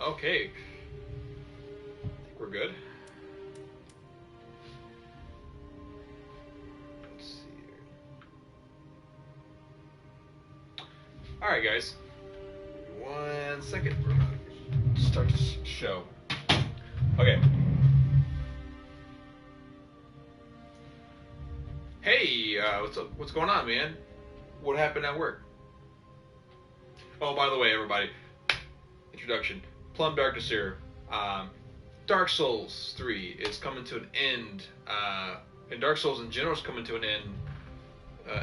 Okay. I think we're good. Let's see here. Alright, guys. 1 second. We're about to start this show. Okay. Hey, what's up? What's going on, man? What happened at work? Oh, by the way, everybody. Introduction. Plum Darkness here. Dark Souls 3 is coming to an end. And Dark Souls in general is coming to an end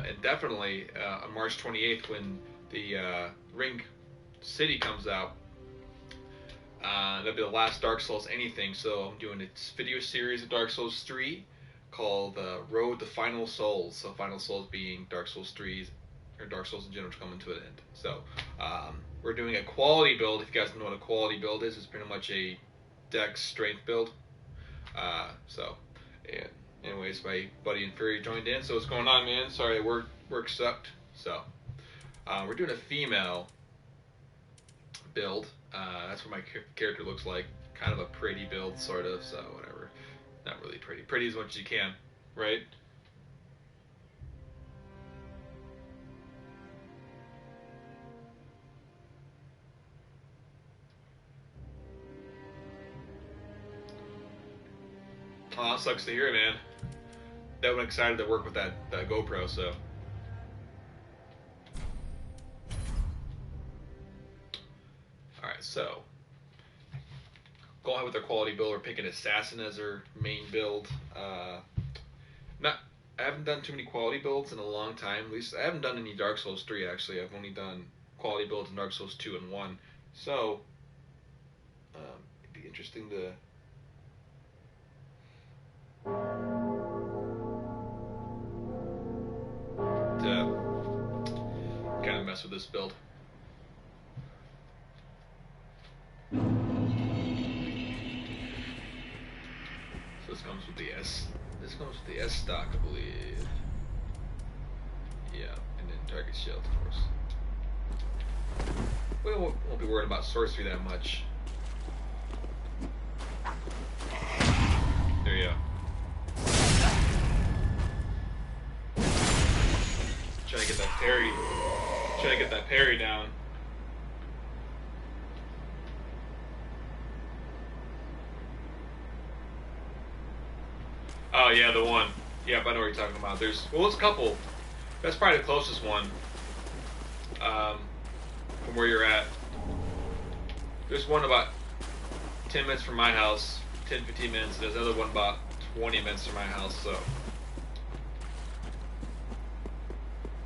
indefinitely on March 28th when the Ring City comes out. That'll be the last Dark Souls anything. So I'm doing this video series of Dark Souls 3 called Road to Final Souls. So Final Souls being Dark Souls 3 or Dark Souls in general is coming to an end. So we're doing a quality build. If you guys know what a quality build is, it's pretty much a dex strength build. And anyways, my buddy Inferi joined in. So what's going on, man? Sorry, work sucked. So we're doing a female build. That's what my character looks like. Kind of a pretty build, sort of. So whatever. Not really pretty. Pretty as much as you can, right? Oh, sucks to hear, man. That one excited to work with that GoPro, so. Alright, so. Go ahead with their quality build. We're picking Assassin as our main build. I haven't done too many quality builds in a long time. At least I haven't done any Dark Souls 3, actually. I've only done quality builds in Dark Souls 2 and 1. So, it'd be interesting to kind of mess with this build. So this comes with the S. This comes with the S stock, I believe. Yeah, and then target shield, of course. We won't be worried about sorcery that much. There you go. Trying to get that parry. Trying to get that parry down. Oh yeah, the one. Yep, I know what you're talking about. There's a couple. That's probably the closest one. From where you're at. There's one about 10 minutes from my house, 10-15 minutes. There's another one about 20 minutes from my house. So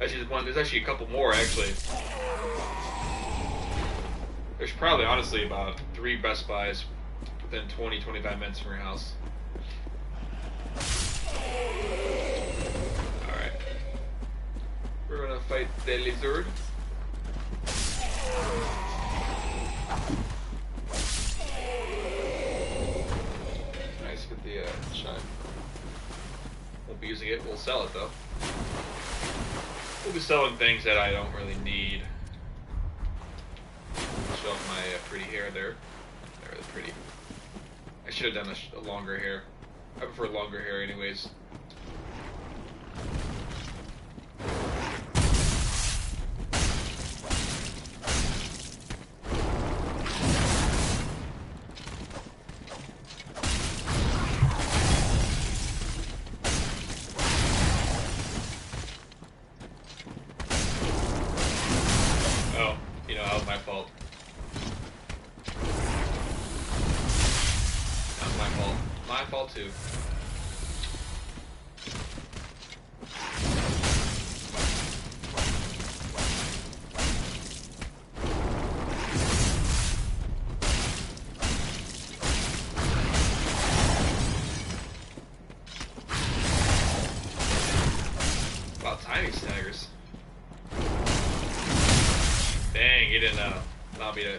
actually, there's actually a couple more actually. There's probably honestly about 3 Best Buys within 20-25 minutes from your house. Alright. We're gonna fight the lizard. Nice with the shine. Won't be using it, we'll sell it though. We'll be selling things that I don't really need. Show off my pretty hair there. They're really pretty. I should have done a longer hair. I prefer longer hair anyways. Oh, that was my fault. That was my fault. My fault too. About timing staggers. Dang, he didn't allow me to.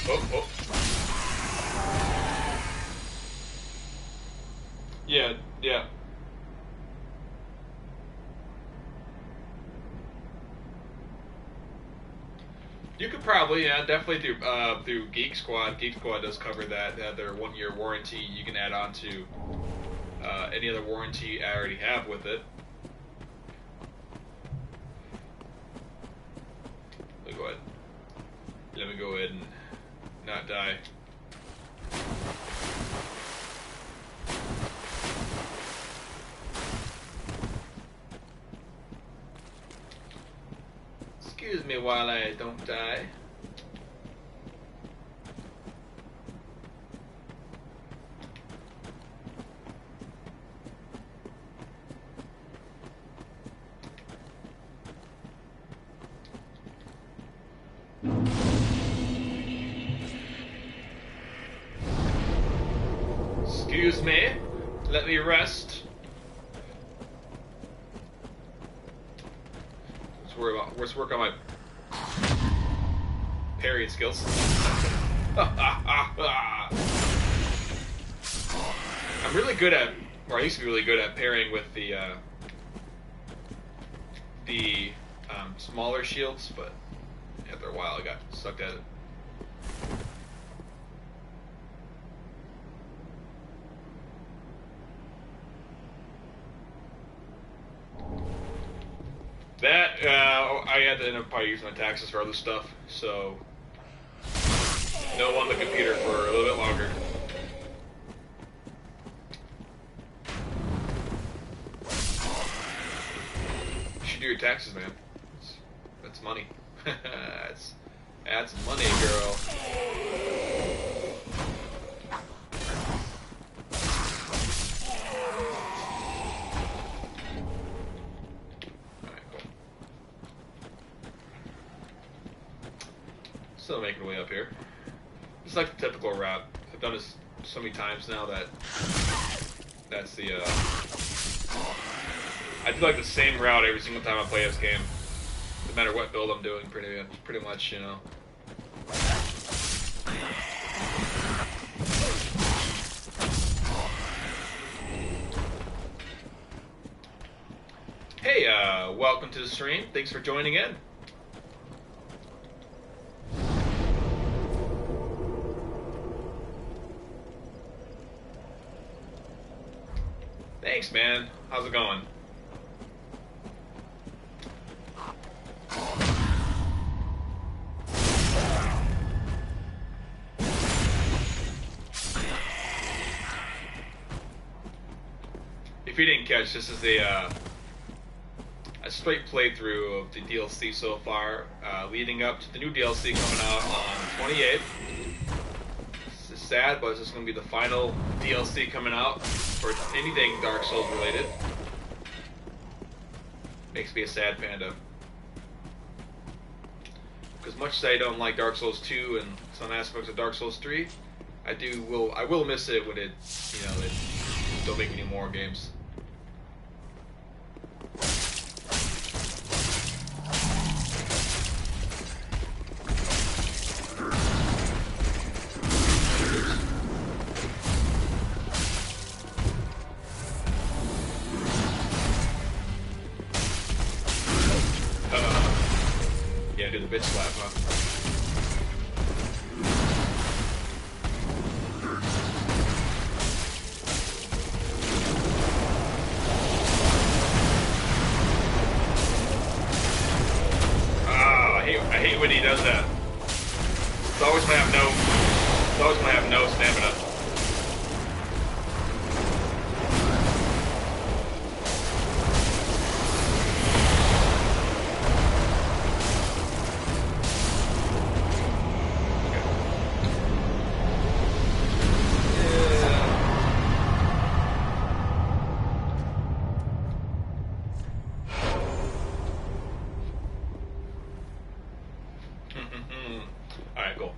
Oh. You could probably, yeah, definitely through Geek Squad. Geek Squad does cover that. They have their 1 year warranty. You can add on to any other warranty I already have with it. Let me go ahead and not die. Excuse me while I don't die. Excuse me. Let me rest. Let's work on my parrying skills. I'm really good at, or I used to be really good at parrying with the smaller shields, but after a while I got sucked at it. That, I had to end up probably using my taxes for other stuff, so no on the computer for a little bit longer. You should do your taxes, man. That's money. That's money, girl. Still making my way up here. It's like the typical route. I've done this so many times now that that's the I do like the same route every single time I play this game. No matter what build I'm doing, pretty much, you know. Hey, welcome to the stream. Thanks for joining in. Thanks, man. How's it going? If you didn't catch, this is a straight playthrough of the DLC so far, leading up to the new DLC coming out on the 28th. It's sad, but it's just going to be the final DLC coming out for anything Dark Souls related. Makes me a sad panda. Because much as I don't like Dark Souls 2 and some aspects of Dark Souls 3, I will miss it when it don't make any more games. Yeah, do the bitch slap, huh? I hate when he does that. It's always when I have no stamina. Alright, cool.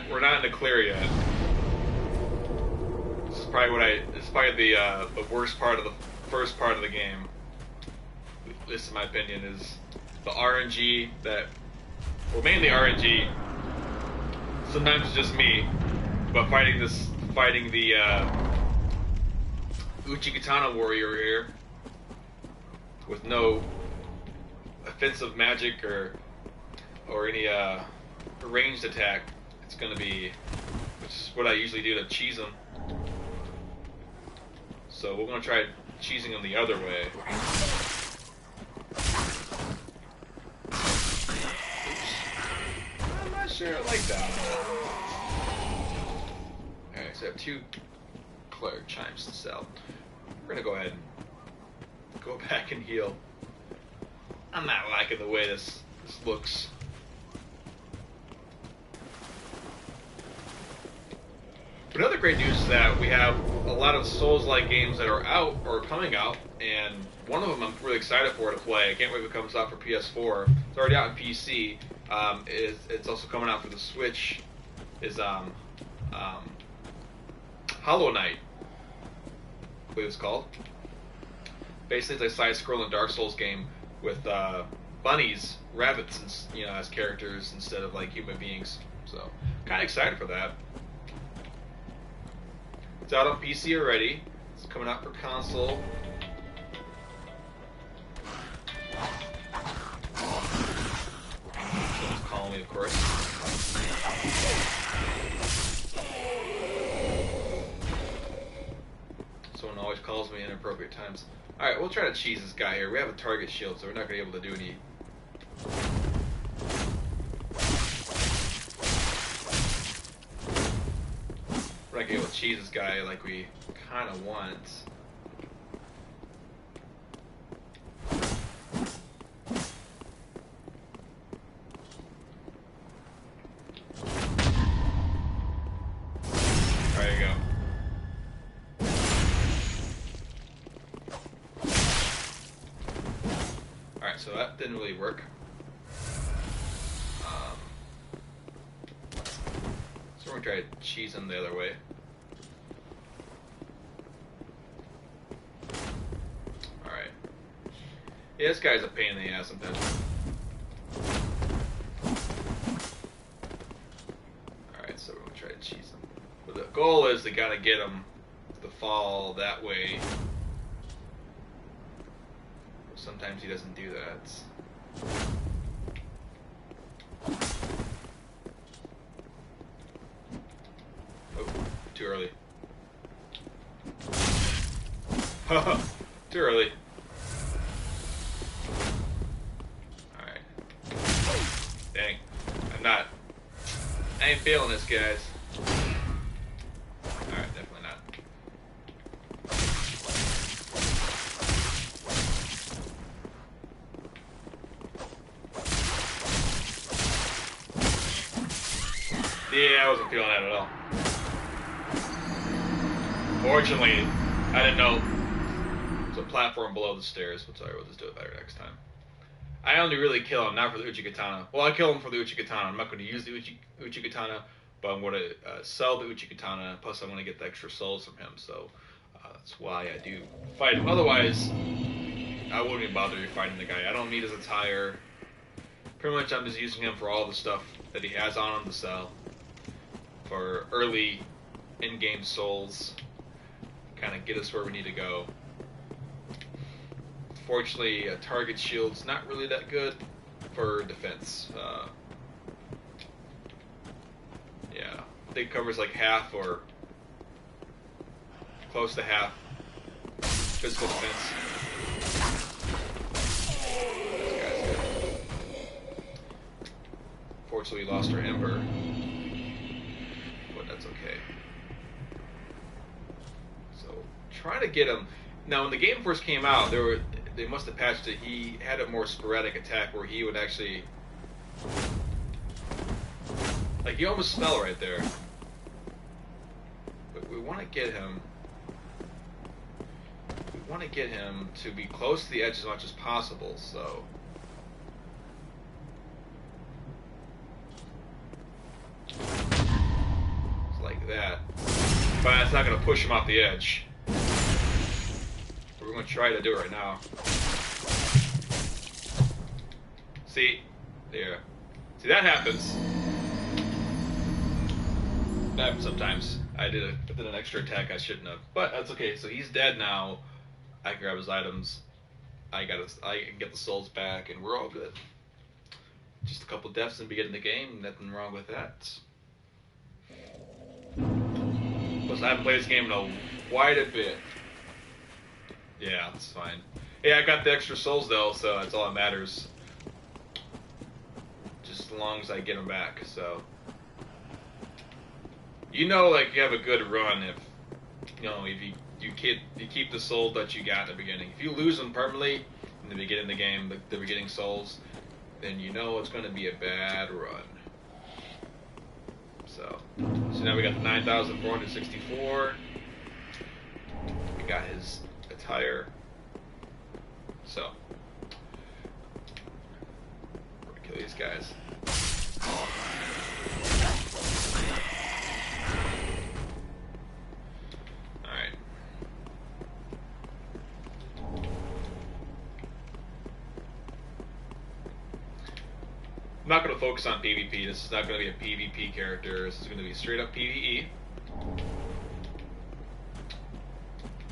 We're not in the clear yet. This is probably the worst part of the first part of the game. At least in my opinion, is the RNG mainly RNG. Sometimes it's just me, but fighting the Uchigatana warrior here with no defensive magic or any ranged attack, it's going to be, which is what I usually do to cheese them. So we're going to try cheesing them the other way. I'm not sure I like that. Alright, so I have 2 cleric chimes to sell. We're going to go ahead and go back and heal. I'm not liking the way this looks. But another great news is that we have a lot of Souls-like games that are out or coming out, and one of them I'm really excited for to play. I can't wait when it comes out for PS4. It's already out on PC. It's also coming out for the Switch. Is Hollow Knight, I believe it's called. Basically, it's a side-scrolling Dark Souls game with bunnies, rabbits, as characters instead of like human beings. So, kind of excited for that. It's out on PC already. It's coming out for console. Someone's calling me, of course. Someone always calls me at inappropriate times. Alright, we'll try to cheese this guy here. We have a target shield, so we're not going to be able to do any... We're not going to be able to cheese this guy like we kind of want. There you go. Alright, so that didn't really work. So we're going to try to cheese him the other way. Alright. Yeah, this guy's a pain in the ass sometimes. Alright, so we're going to try to cheese him. But the goal is to kind of get him to fall that way. Sometimes he doesn't do that. Oh, too early. Too early. Alright. Dang. I ain't feeling this, guys. Alright, definitely not. Yeah, I wasn't feeling that at all. Fortunately, I didn't know there's a platform below the stairs, but sorry, we'll just do it better next time. I only really kill him, not for the Uchigatana. Well, I kill him for the Uchigatana. I'm not going to use the Uchigatana, but I'm going to sell the Uchigatana, plus I'm going to get the extra souls from him, so that's why I do fight him. Otherwise, I wouldn't even bother fighting the guy. I don't need his attire. Pretty much I'm just using him for all the stuff that he has on him to sell. For early in-game souls. Kind of get us where we need to go. Fortunately, a target shield's not really that good for defense. Yeah, I think it covers like half or close to half physical defense. This guy's good. Fortunately, we lost our Ember, but that's okay. So, trying to get him. Now, when the game first came out, they must have patched it. He had a more sporadic attack where he would actually, like, you almost fell right there. But we want to get him. We want to get him to be close to the edge as much as possible. So. It's like that. But it's not going to push him off the edge. We're going to try to do it right now. See? There. See, that happens. That happens sometimes. I did an extra attack I shouldn't have. But that's okay. So he's dead now. I can grab his items. I can get the souls back, and we're all good. Just a couple deaths in the beginning of the game, nothing wrong with that. Plus, I haven't played this game in quite a bit. Yeah, it's fine. Yeah, I got the extra souls though, so that's all that matters. Just as long as I get them back, so. You know, like, you have a good run if, you know, if you keep the soul that you got in the beginning. If you lose them permanently in the beginning of the game, the beginning souls, then you know it's going to be a bad run. So now we got the 9,464. We got his attire. So, we're going to kill these guys. I'm not going to focus on PvP. This is not going to be a PvP character. This is going to be straight up PvE.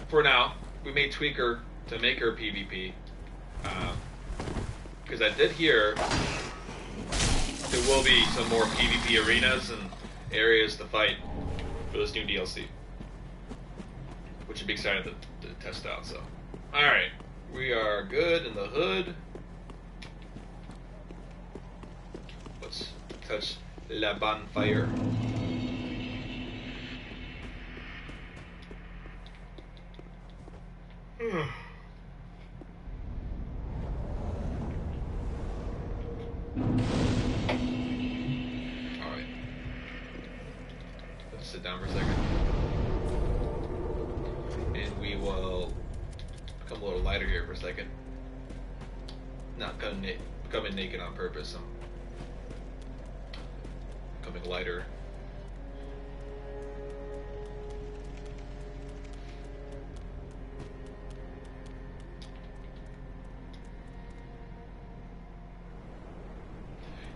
For now, we may tweak her to make her PvP. Because I did hear there will be some more PvP arenas and areas to fight for this new DLC. Which I'd be excited to test out. So, alright. We are good in the hood. Touch la bonfire. Alright. Let's sit down for a second. And we will become a little lighter here for a second. Not becoming naked on purpose. I'm becoming lighter.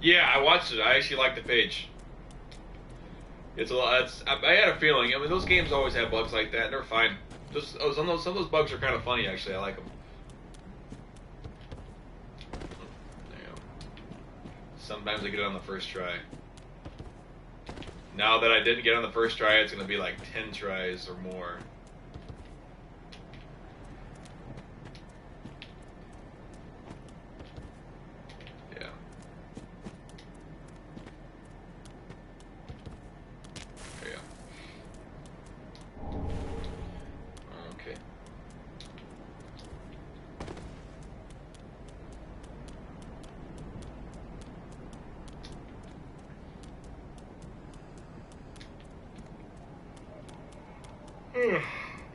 Yeah, I watched it. I actually liked the page. It's a lot. I had a feeling. I mean, those games always have bugs like that, and they're fine. Just some of those bugs are kind of funny. Actually, I like them. Sometimes I get it on the first try. Now that I didn't get on the first try, it's going to be like 10 tries or more. Yeah. There you go. Okay.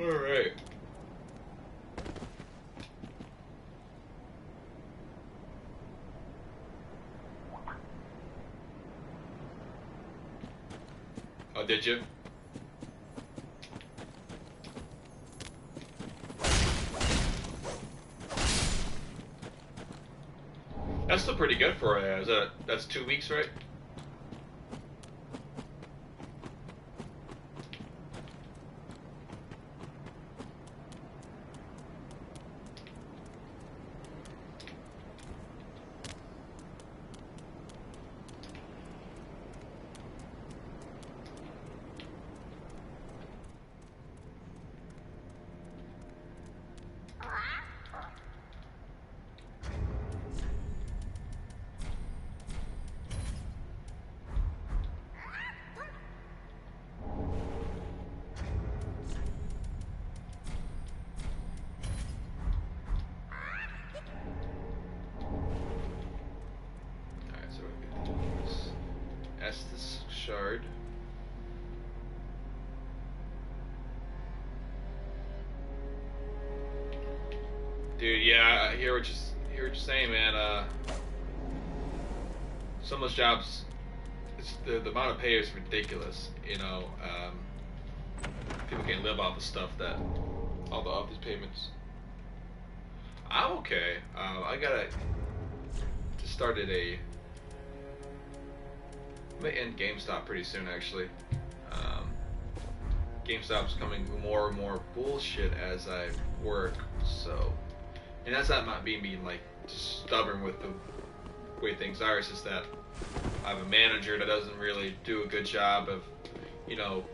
All right. Oh, did you? That's still pretty good for that's 2 weeks, right? Estus shard. Dude, yeah, I hear what you're saying, man. Some of those jobs, the amount of pay is ridiculous. You know, people can't live off the stuff that all these payments. I'm okay. I gotta just started a. I may end GameStop pretty soon, actually. GameStop's becoming more and more bullshit as I work, so And that's not being like stubborn with the way things are. It's just that I have a manager that doesn't really do a good job of, you know,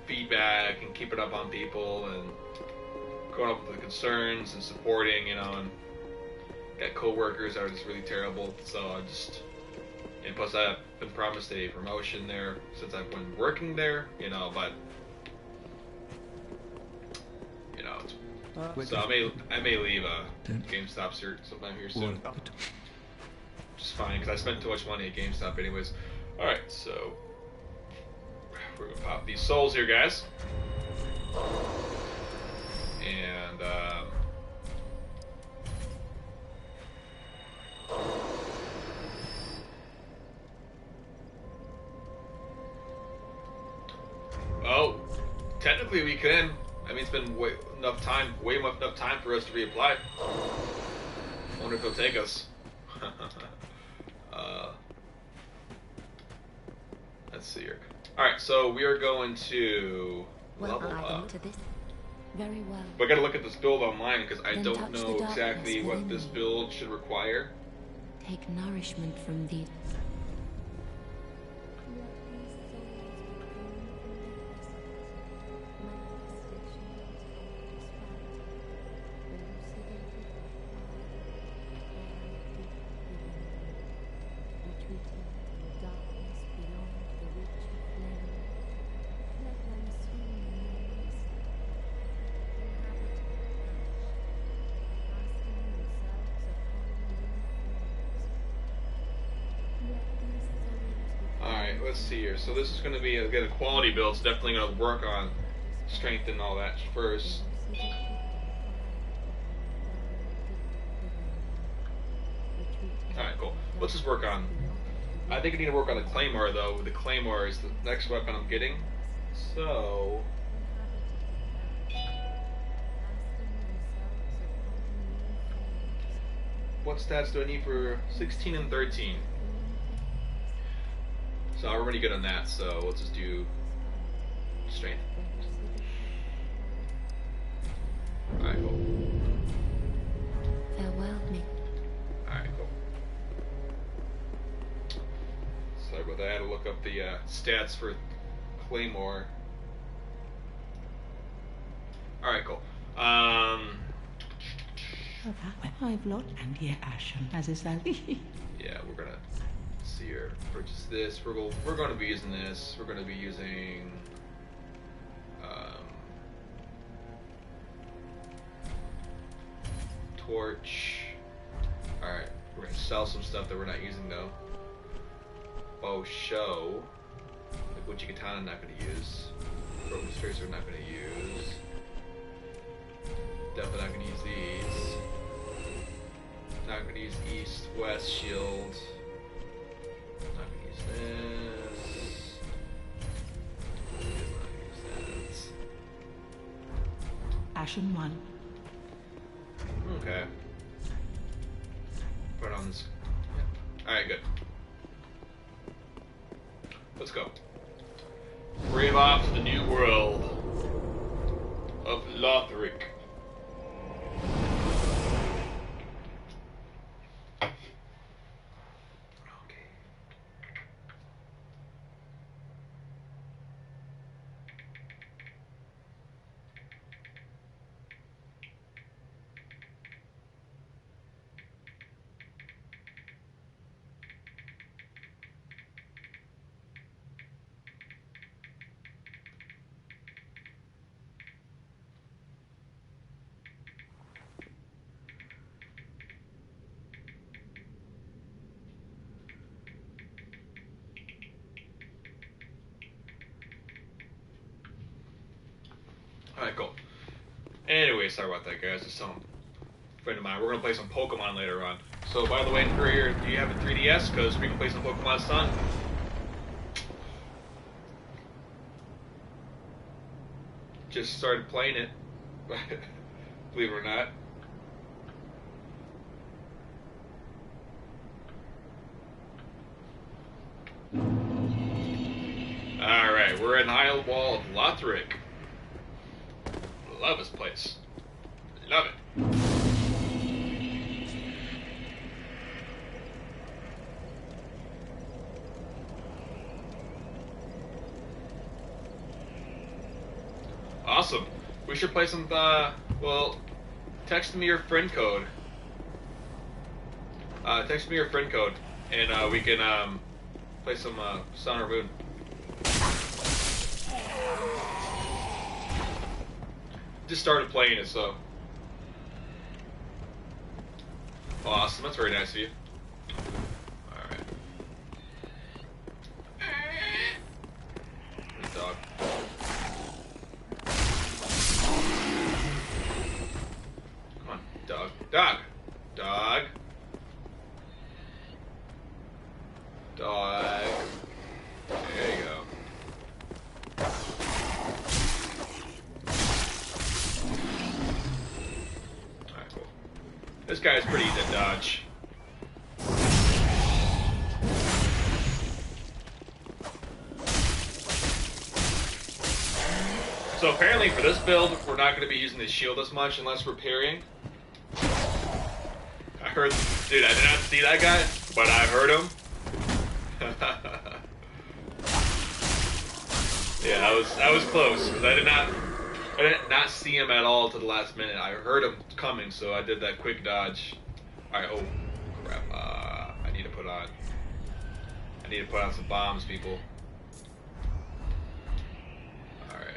feedback and keeping up on people and going up with the concerns and supporting, you know, and got coworkers that are just really terrible. So I just, and plus I've been promised a promotion there since I've been working there, you know, but you know, so I may leave GameStop sometime here soon. Just fine, because I spent too much money at GameStop anyways. Alright, so we're gonna pop these souls here, guys. And oh, technically we can. I mean, it's been way enough time for us to reapply. I wonder if he'll take us. Let's see here. Alright, so we are going to level up. To this? Very well. But I gotta look at this build online because I don't know exactly what this build should require. Take nourishment from these. Let's see here. So this is going to be again a quality build. It's definitely going to work on strength and all that first. Alright, cool. Let's just work on. I think I need to work on the Claymore though. The Claymore is the next weapon I'm getting. So what stats do I need for 16 and 13? So I'm already good on that, so let's just do strength. Alright, cool. Farewell, me. Alright, cool. Sorry about that. I had to look up the stats for Claymore. Alright, cool. I've lost and here Ashen as is that. Yeah, we're gonna see here. Purchase this. We're going to be using this. We're going to be using torch. Alright, we're going to sell some stuff that we're not using though. Bow show. Like Witchy Katana, not going to use. Broken Tracer, not going to use. Definitely not going to use these. Not going to use East, West shield. Not going to use this. Not going to use that. Ashen 1. Okay. Put on this. Yeah. Alright, good. Let's go. Brave off to the new world of Lothric. Alright, cool. Anyway, sorry about that, guys. Just some friend of mine. We're gonna play some Pokemon later on. So, by the way, Courier, do you have a 3DS? Because we can play some Pokemon Sun. Just started playing it. Believe it or not. Alright, we're in High Wall of Lothric. Love this place. Love it. should play some, well, text me your friend code. Text me your friend code, and we can play some Sun or Moon. Just started playing it, so. Awesome, that's very nice of you. Alright. Good dog. Come on, dog. Dog! Dog! Dog. There you go. Alright, cool. This guy is pretty easy to dodge. So apparently for this build, we're not going to be using the shield as much unless we're parrying. I heard, dude, I did not see that guy, but I heard him. Yeah, I was close because I did not see him at all to the last minute. I heard him coming, so I did that quick dodge. All right, oh crap! I need to put on some bombs, people. All right.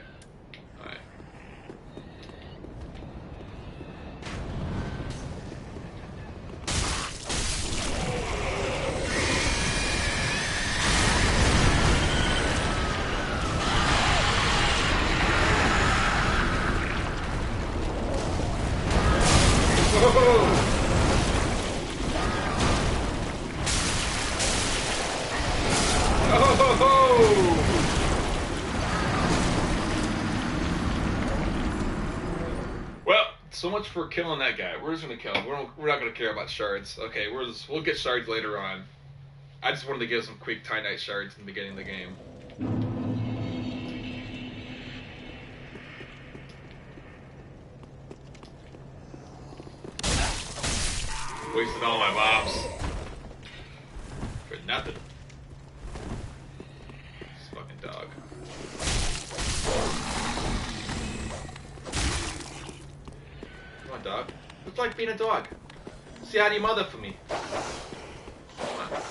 Well, so much for killing that guy. We're just gonna kill him. We're not gonna care about shards. Okay, we'll get shards later on. I just wanted to give some quick Titanite shards in the beginning of the game. Wasted all my bombs for nothing. This fucking dog. Come on, dog. It's like being a dog. Say hi to your mother for me. Come on.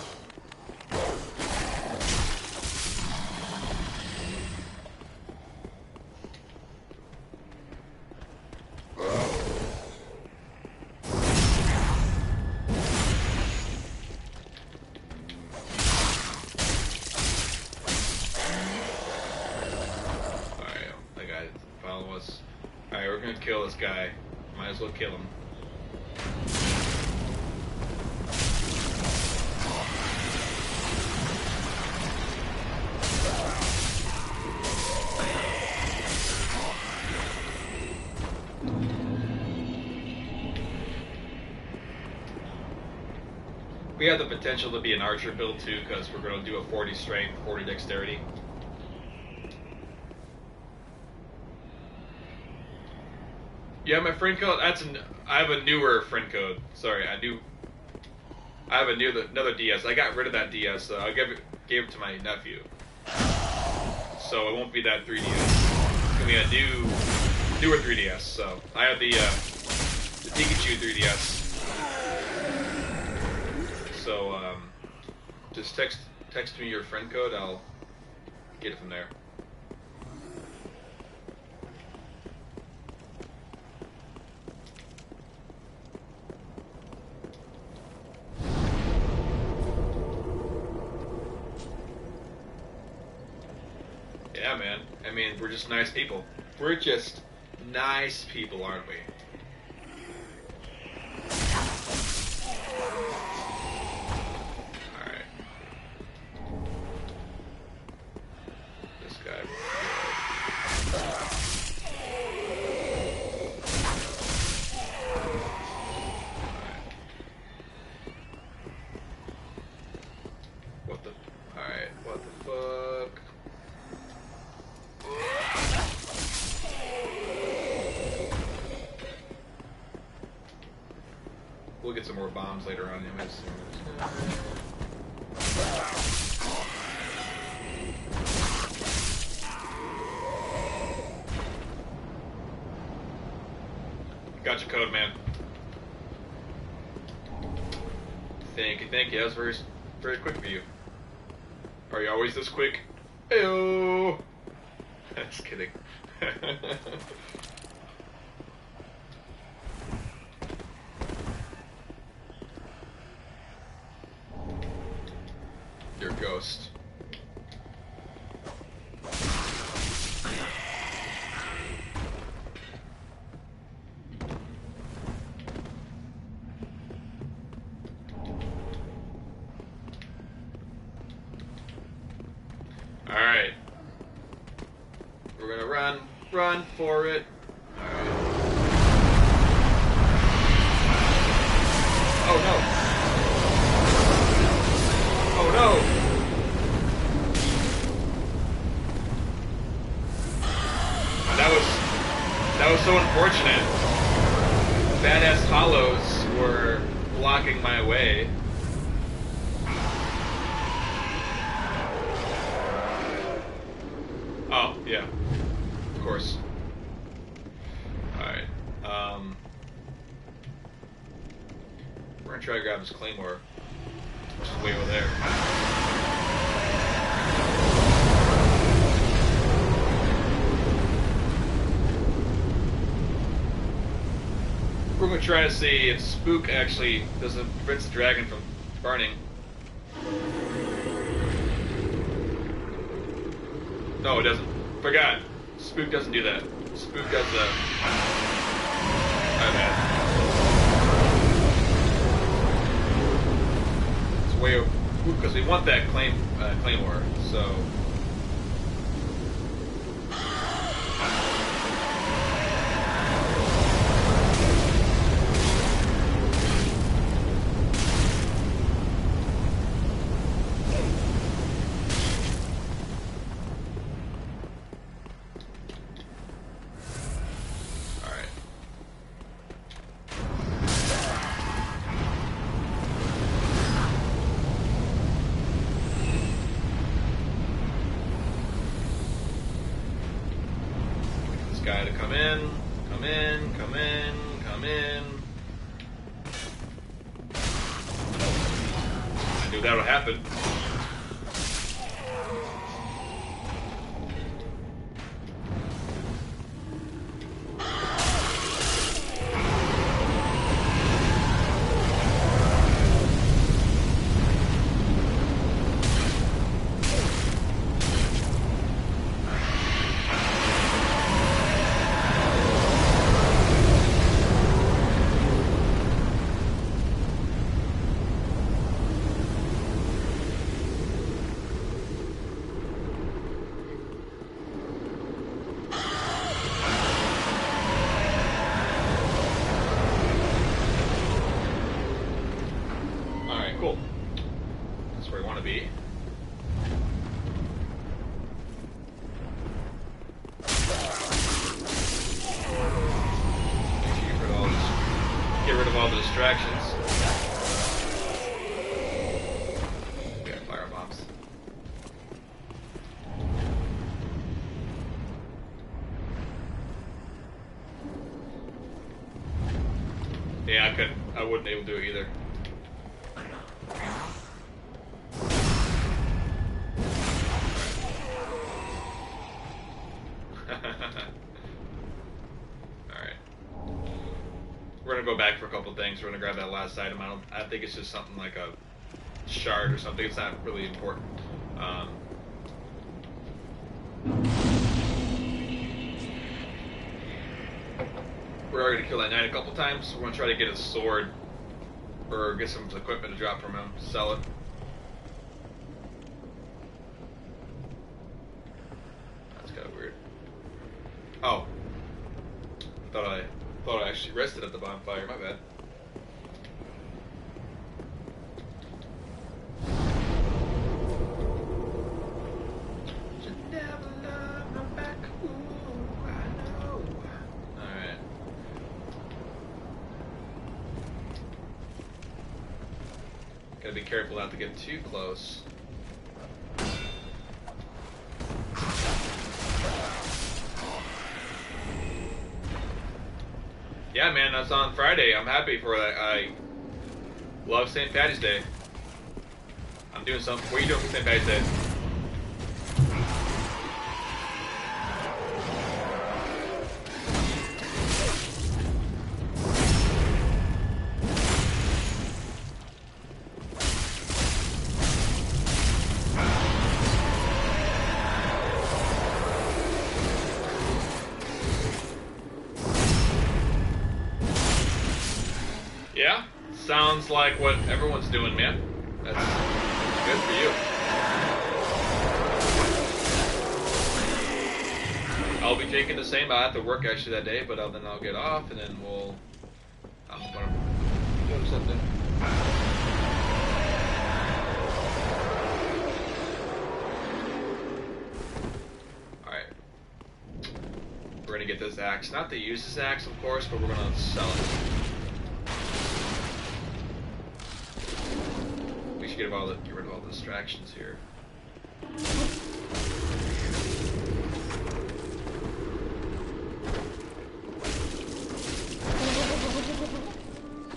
Alright, we're gonna kill this guy. Might as well kill him. We have the potential to be an archer build too, because we're going to do a 40 strength, 40 dexterity. Yeah, my friend code. I have a newer friend code. Sorry, I have another DS. I got rid of that DS, so I gave it to my nephew. So it won't be that 3DS. It's gonna be a newer 3DS. So I have the Pikachu 3DS. So just text me your friend code. I'll get it from there. Yeah, man. I mean, we're just nice people. We're just nice people, aren't we? Alright. This guy. What the? Alright, what the fuck? We'll get some more bombs later on, anyways. Got your code, man. Thank you, thank you. That was very, very quick for you. Are you always this quick? Heyo! Just kidding. Your ghost. Alright. We're gonna run for it. Alright. Oh no! Oh no! That was so unfortunate. Badass hollows were blocking my way. Oh, yeah. Of course. Alright. We're gonna try to grab this claymore. Which is way over there. We're gonna try to see if Spook actually doesn't prevent the dragon from burning. No, it doesn't. Forgot. Spook doesn't do that. Spook does the... My bad. It's way over... Because we want that claymore, so... Guy to come in, come in, come in, come in. I knew that would happen. Cool. That's where we want to be. Make sure you get rid of all the distractions. We got fire bombs. Yeah, I wouldn't be able to do it either. Alright. We're gonna go back for a couple things. We're gonna grab that last item. I think it's just something like a shard or something. It's not really important. We're already gonna kill that knight a couple times, so we're gonna try to get a sword or get some equipment to drop from him, sell it. That's kind of weird. Oh, thought I actually rested at the bonfire. My bad. Should never love my back. Ooh, I know. All right. Gotta be careful not to get too close. Yeah, man, that's on Friday. I'm happy for that. I love St. Patty's Day. I'm doing something. What are you doing for St. Patty's Day? Yeah, sounds like what everyone's doing, man. That's good for you. I'll be taking the same. I have to work actually that day, but then I'll get off, and then I'm gonna do something. All right, we're gonna get this axe. Not to use this axe, of course, but we're gonna sell it. We should get rid of all the distractions here.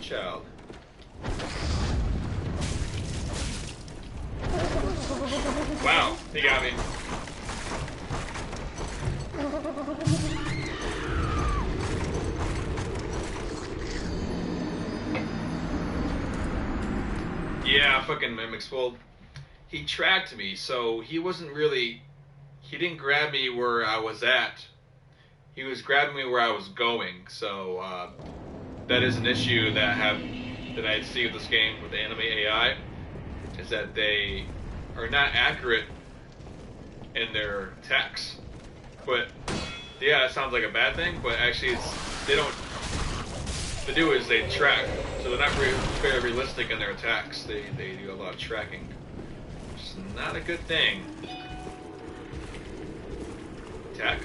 Child. Wow, he got me. Yeah, fucking Mimics. Well, he tracked me, so he didn't grab me where I was at. He was grabbing me where I was going, so that is an issue that I see with this game with the anime AI, is that they are not accurate in their attacks. But yeah, it sounds like a bad thing, but actually they do is they track, so they're not very realistic in their attacks. They do a lot of tracking, which is not a good thing. Attack.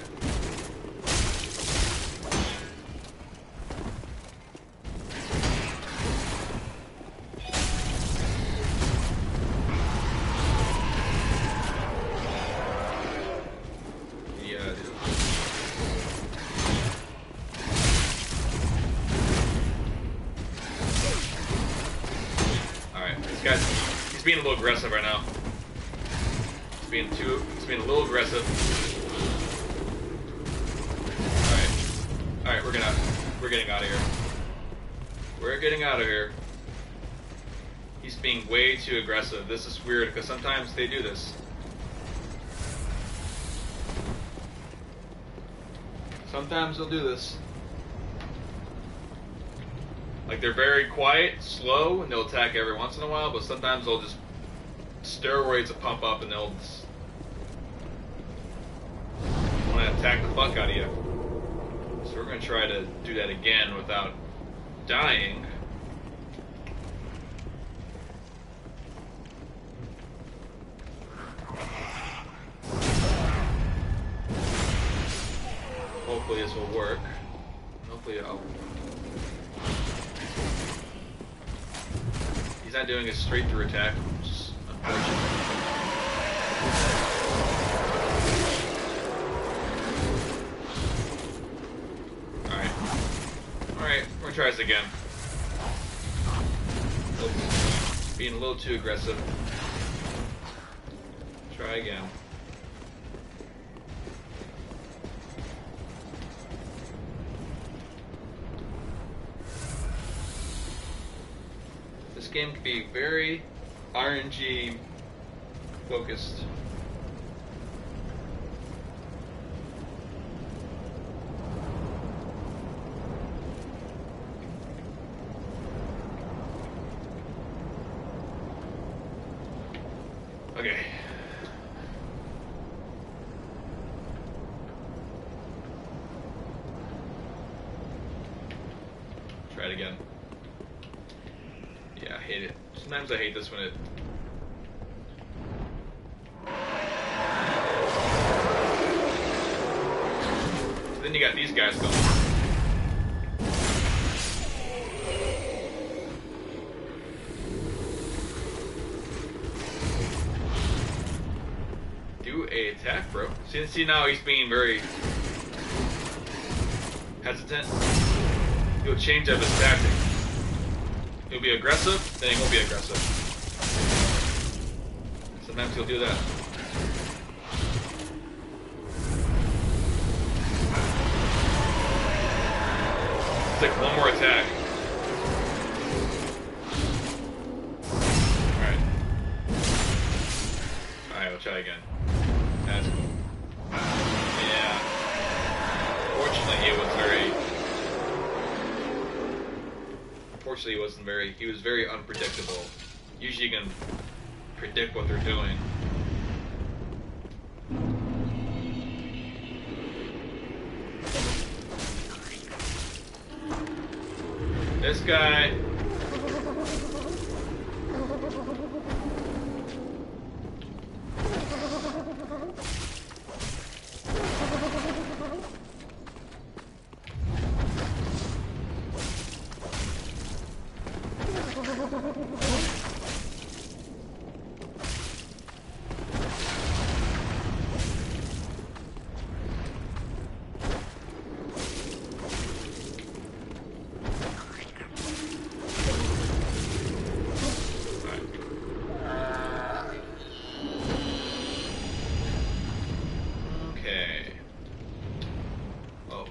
He's being a little aggressive right now. He's being a little aggressive. Alright, we're getting out of here. We're getting out of here. He's being way too aggressive. This is weird, because sometimes they do this. Sometimes they'll do this. Like, they're very quiet, slow, and they'll attack every once in a while, but sometimes they'll just steroids will pump up and they'll just want to attack the fuck out of you. So we're going to try to do that again without dying. Hopefully this will work. Hopefully I'll... He's not doing a straight through attack, which is unfortunate. Alright, we're gonna try this again. Oops. Being a little too aggressive. Try again. This game can be very RNG focused. Okay. Try it again. Yeah, I hate it. Sometimes I hate this when it... So then you got these guys going. Do a attack, bro. See now he's being very hesitant. he'll change up his tactic. He'll be aggressive, then he won't be aggressive. Sometimes he'll do that. It's like one more attack. Alright. Alright, we'll try again. That's cool. Yeah. Fortunately, he was very unpredictable. Usually you can predict what they're doing. This guy.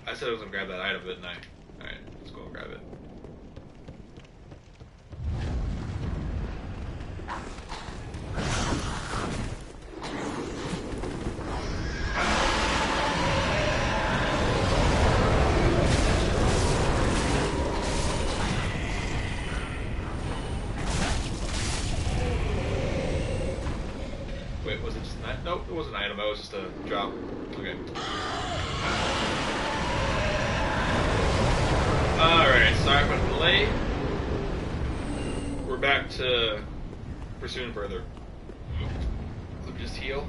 I said I was gonna grab that item, didn't I? Alright, let's go and grab it. Wait, was it just an item? Nope, it wasn't an item, it was just a drop. Okay. Alright, sorry for the delay. We're back to pursuing further. Let me just heal.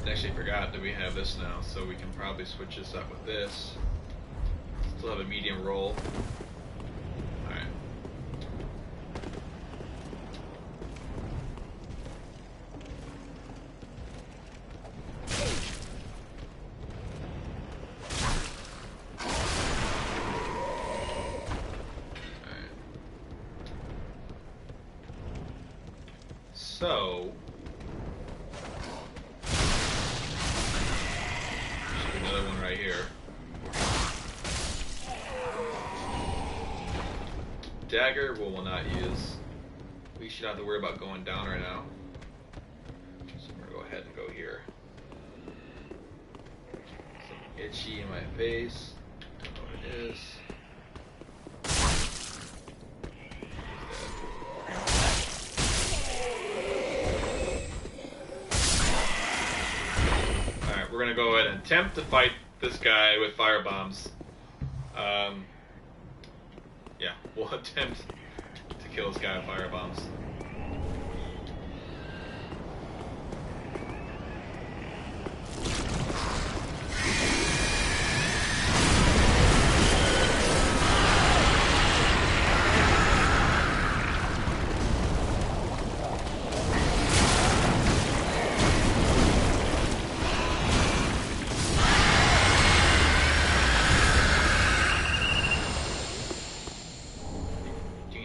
Actually forgot that we have this now, so we can probably switch this up with this. Still have a medium roll. Alright. Alright. So another one right here. Dagger we'll not use. We should not have to worry about going down right now. So I'm gonna go ahead and go here. Something itchy in my face. Don't know what it is. Alright, we're gonna go ahead and attempt to fight this guy with fire bombs. Yeah, we'll attempt to kill this guy with fire bombs.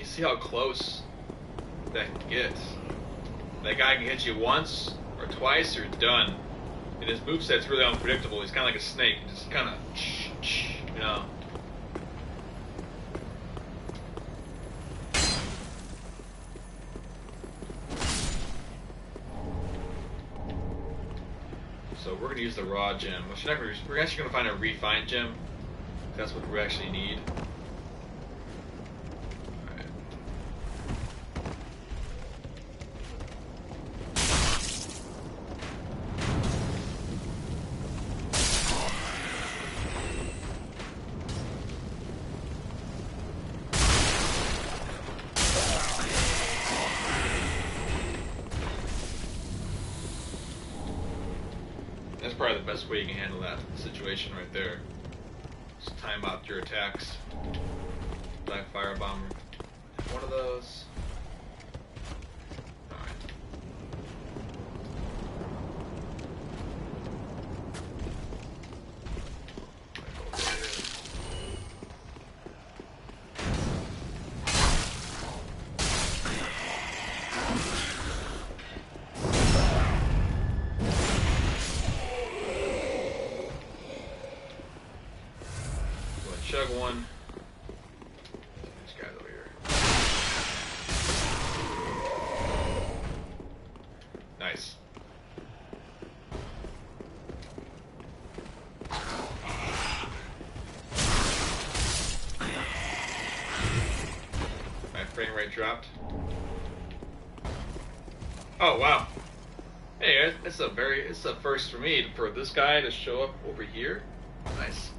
See how close that gets. That guy can hit you once or twice, you're done. And his moveset's really unpredictable. He's kind of like a snake, just kind of, you know. So we're gonna use the raw gem. We're actually gonna find a refined gem. That's what we actually need. That's probably the best way you can handle that situation right there. Just time out your attacks. Black Fire Bomber. One of those. Alright. Chug one. This guy's over here. Nice. My frame rate dropped. Oh wow. Hey, it's a first for me for this guy to show up over here. Nice.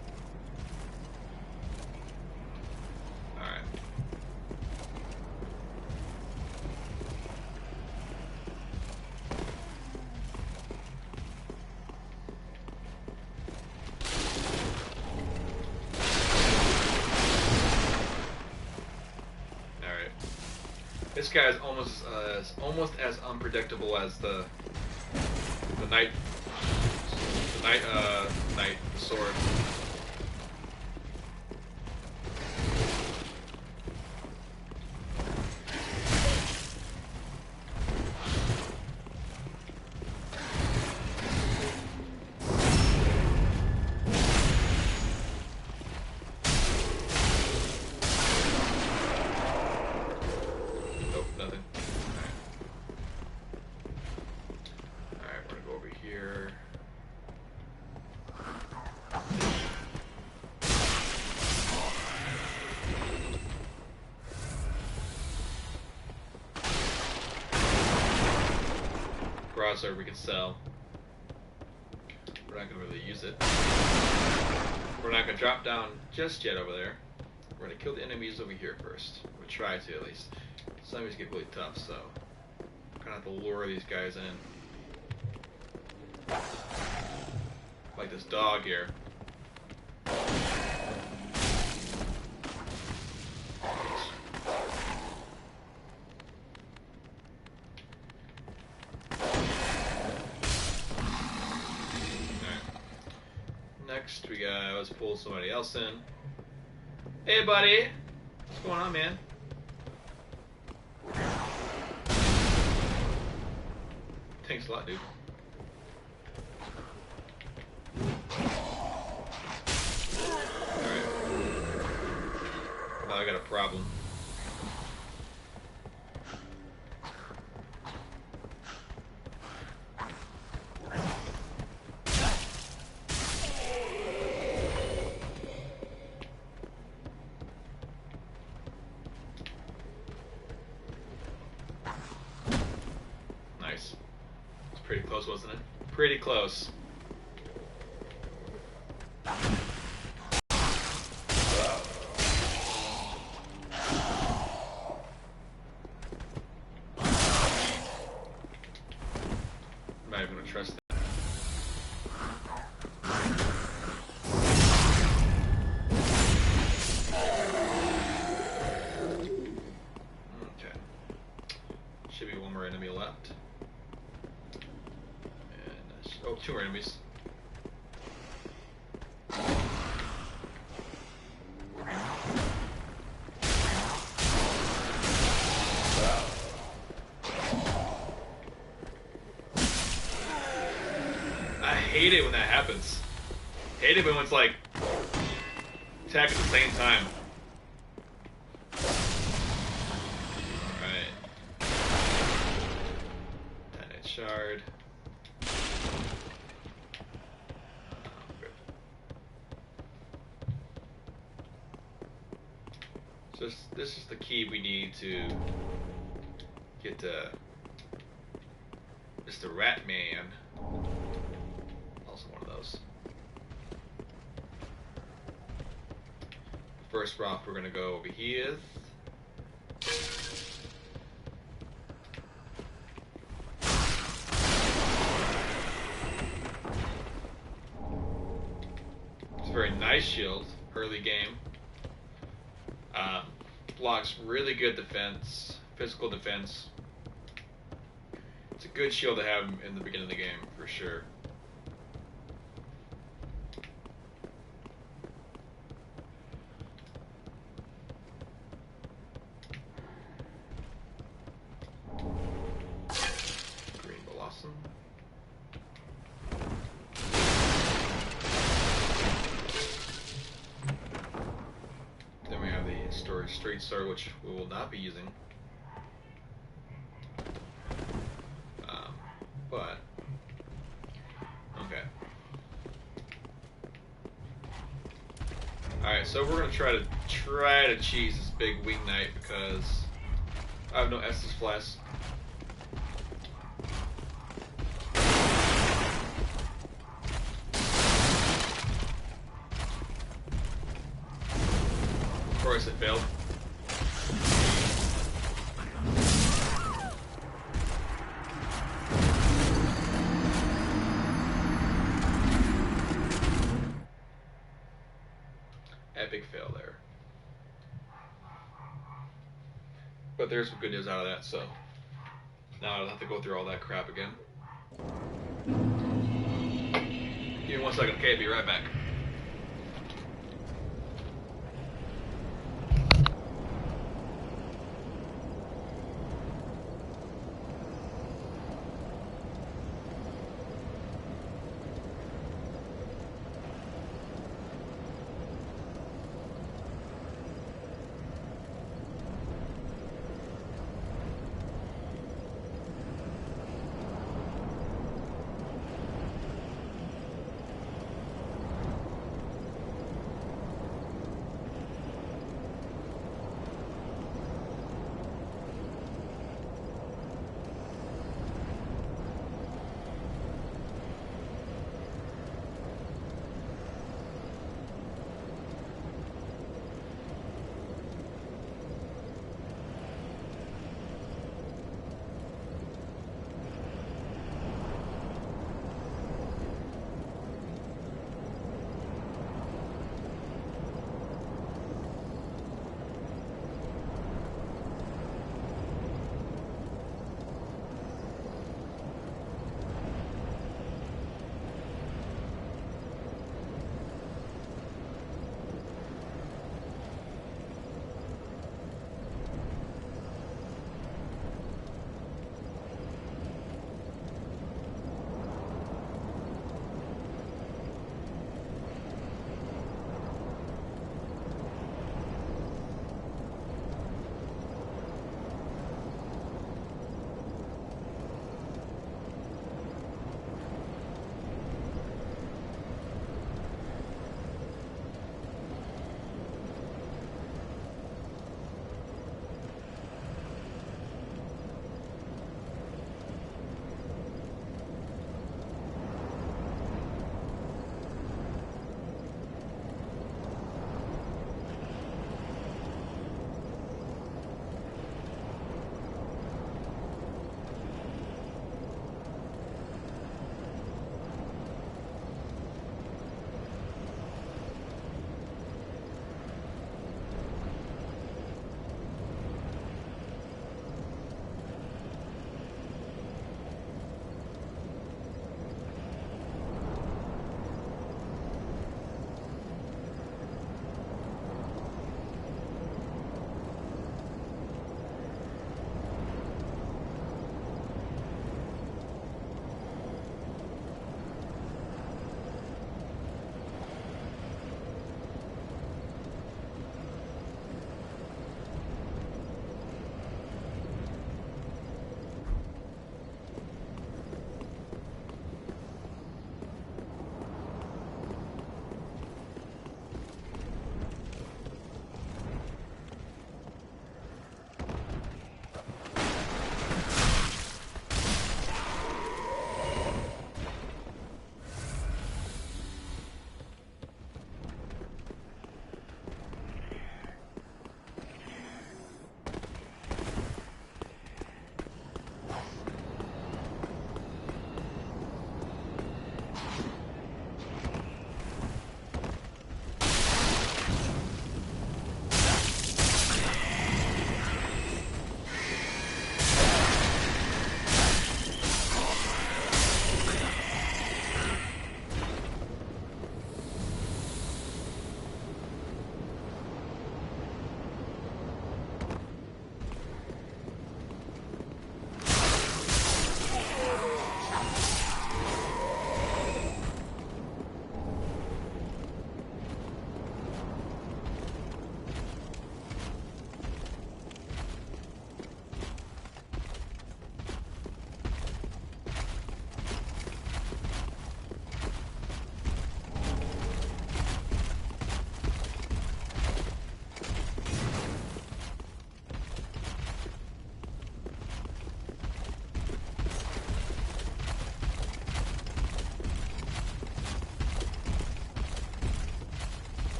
This guy is almost as unpredictable as the knight sword. Broadsword we can sell. We're not going to really use it. We're not going to drop down just yet over there. We're going to kill the enemies over here first. We'll try to at least. Some enemies get really tough, so we're going to have to lure these guys in. Like this dog here. Next, we got, let's pull somebody else in. Hey, buddy. What's going on, man? Thanks a lot, dude. Alright. Now I got a problem. Pretty close, wasn't it? Pretty close. I'm not even gonna trust that. Okay. Should be one more enemy left. Oh, two more enemies. I hate it when that happens. Hate it when it's like attack at the same time. Alright. Titanite shard. So this is the key we need to get Mr. Ratman. Also one of those. First rock we're gonna go over here. It's a very nice shield, early game. blocks really good defense, physical defense. It's a good shield to have in the beginning of the game, for sure. Green Blossom. Then we have the Straight Star, which we will not be using. But okay. Alright, so we're gonna try to cheese this big Wing Knight because I have no Estus Flask. Of course it failed. Epic fail there. But there's some good news out of that, so now I don't have to go through all that crap again. Give me 1 second, okay? Be right back.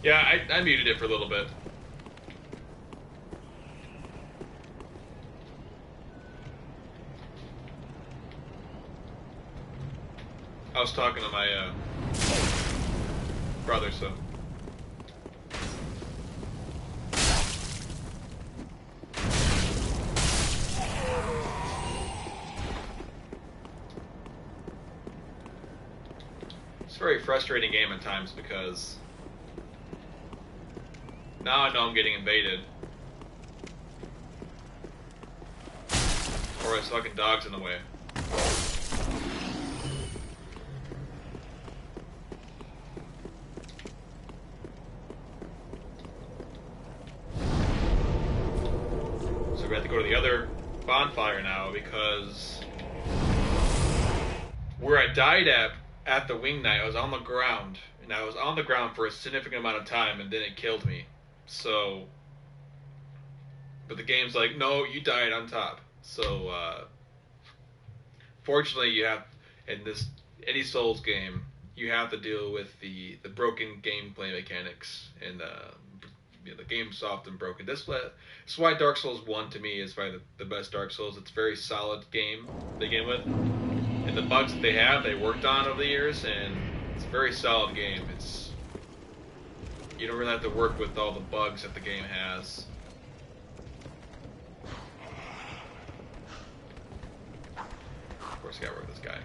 Yeah, I muted it for a little bit. I was talking to my brother, so. It's a very frustrating game at times because now I know I'm getting invaded. Or there's fucking dogs in the way. So we have to go to the other bonfire now because where I died at the wing night, I was on the ground. And I was on the ground for a significant amount of time and then it killed me. So, but the game's like, no, you died on top. So, fortunately, you have in any Souls game, you have to deal with the broken gameplay mechanics, and the game's often broken. That's why Dark Souls 1 to me is probably the best Dark Souls. It's a very solid game to begin with, and the bugs that they worked on over the years, and it's a very solid game. You don't really have to work with all the bugs that the game has. Of course, I gotta work with this guy.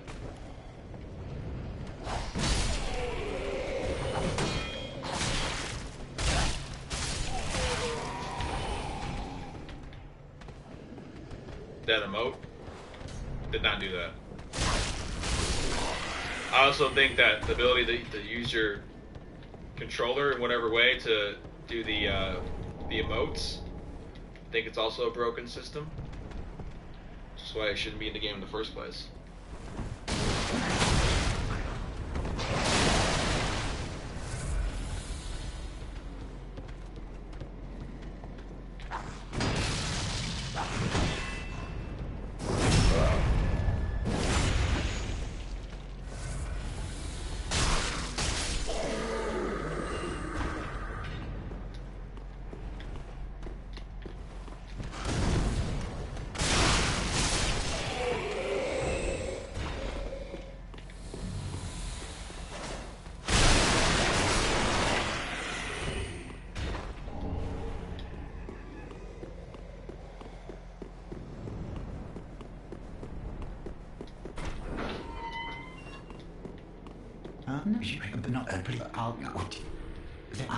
That emote did not do that. I also think that the ability to use your controller in whatever way to do the emotes, I think it's also a broken system. That's why it shouldn't be in the game in the first place.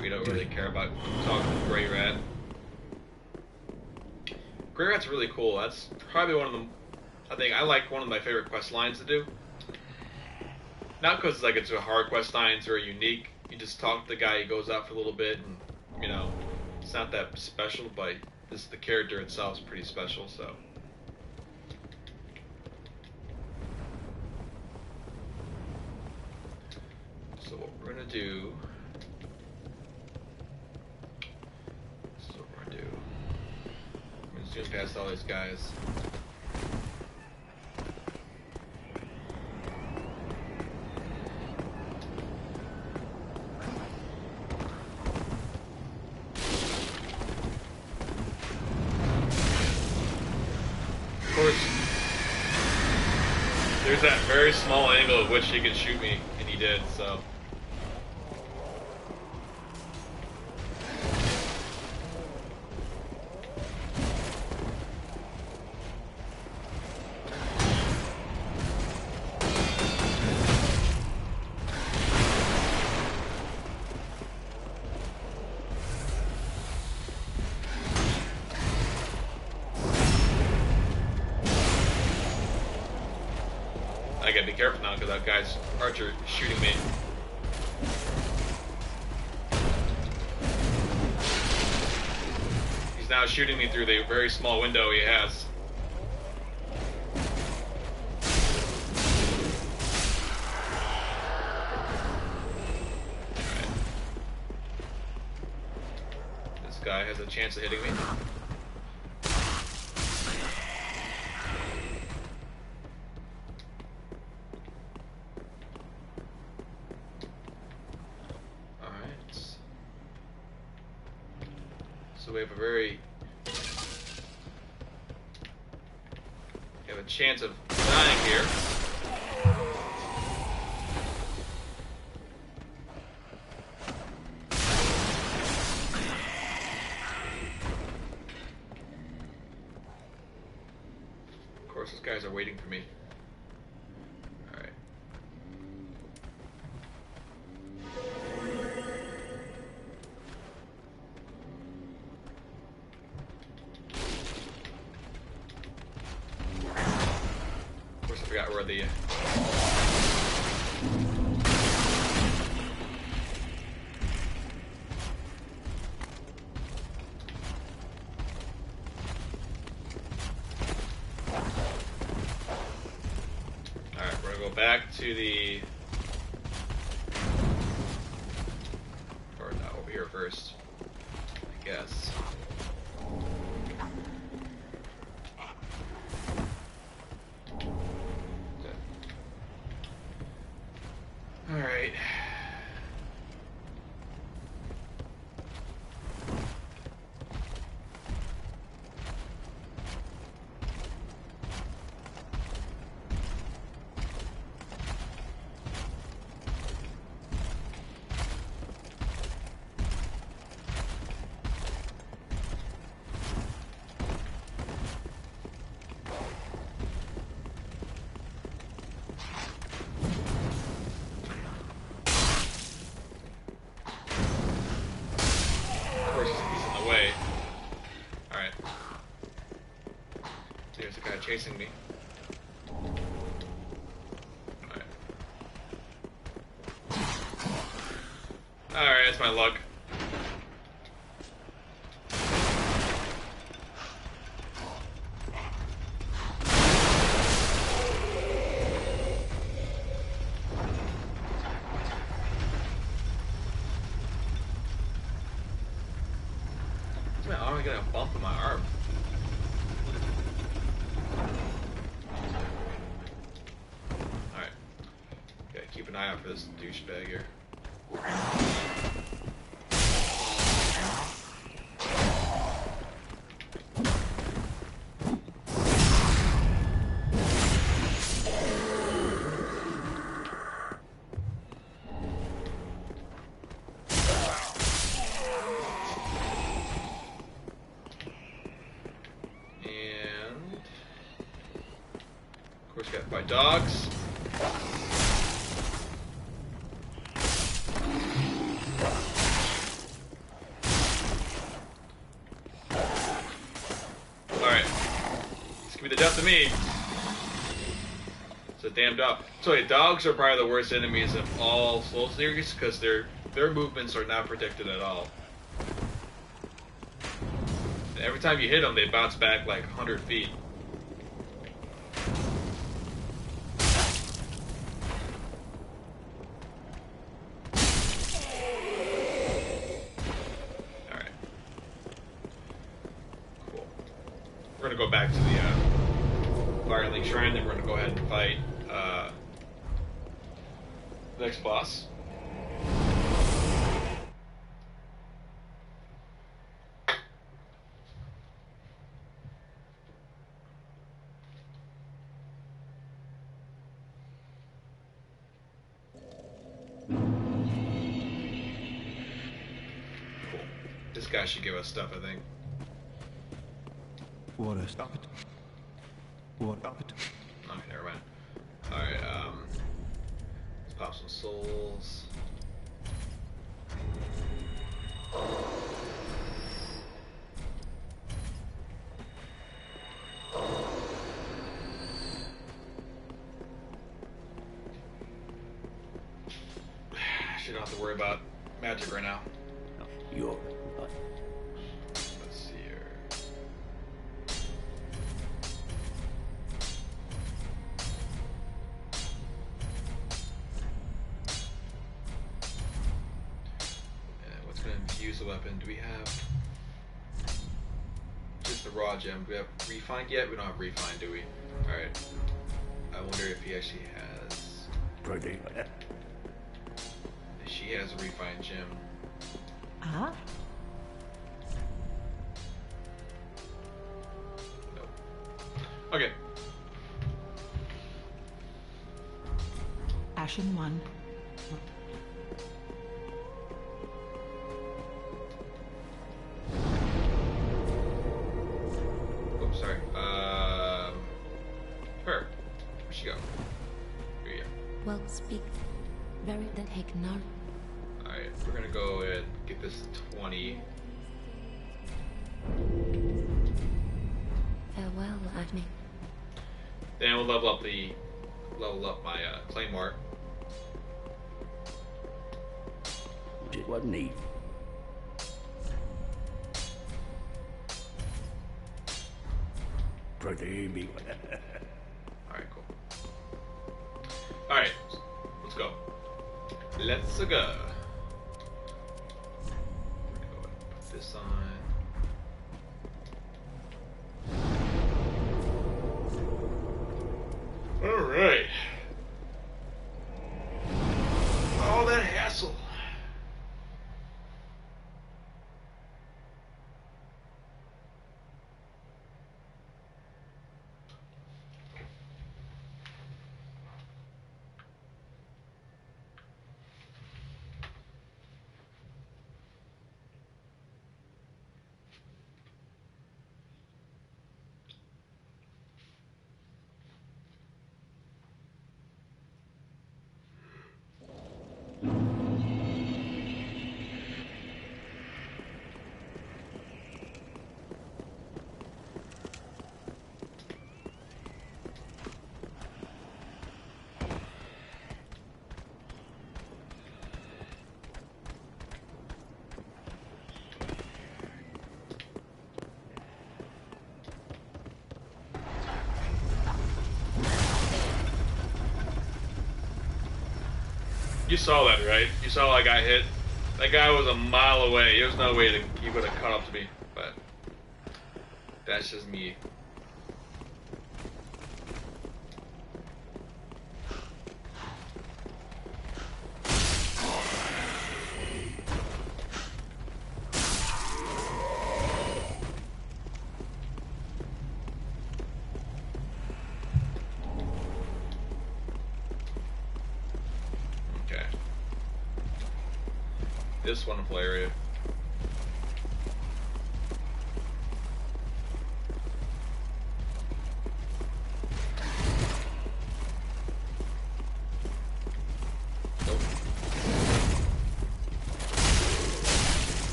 We don't really care about talking to Grey Rat. Grey Rat's really cool. That's probably one of them. I think I like one of my favorite quest lines to do. Not because like it's a hard quest line, it's very unique. You just talk to the guy, he goes out for a little bit, and it's not that special, but the character itself is pretty special. So. So what we're gonna do. Zoom past all these guys. Of course, there's that very small angle at which he could shoot me, and he did, so. I gotta be careful now because that guy's archer is shooting me. He's now shooting me through the very small window he has. Alright. This guy has a chance of hitting me. So we have a chance of dying here. Of course, those guys are waiting for me. Alright. Of course, I forgot where the... back to the, or no, over here first, I guess. Okay. All right. There's a guy chasing me. Alright. Alright, that's my luck. My arm, I got a bump in my arm. Alright. Gotta keep an eye out for this douchebag here. Of course, got by dogs. Alright. This could be the death of me. It's a damn dog. So yeah, dogs are probably the worst enemies of all Souls series because their movements are not predicted at all. And every time you hit them, they bounce back like 100 feet. We're gonna go back to the Firelink Shrine, then we're gonna go ahead and fight the next boss. Cool. This guy should give us stuff, I think. Water, stop it. Water, stop it. Okay, never mind. Alright, let's pop some souls. Should not have to worry about magic right now. You're Let's see here. What's going to infuse the weapon? Do we have just the raw gem? Do we have refined yet? We don't have refined, do we? Alright. I wonder if he actually has... She has a refined gem. Ah? Okay. Ashen 1. Oh, sorry. Her. Where'd she go? Here you go. Well speak. Very that take nourish. Alright, we're gonna go and get this 20. Farewell, Agni. Then we'll level up my Claymore. It wasn't neat. Brother Amy. Alright, cool. Alright, let's go. Let's go. We're gonna go and put this on. Alright. All that hassle. You saw that, right? You saw that guy hit? That guy was a mile away. There was no way that he would have caught up to me. But that's just me. Okay. This wonderful area. Nope.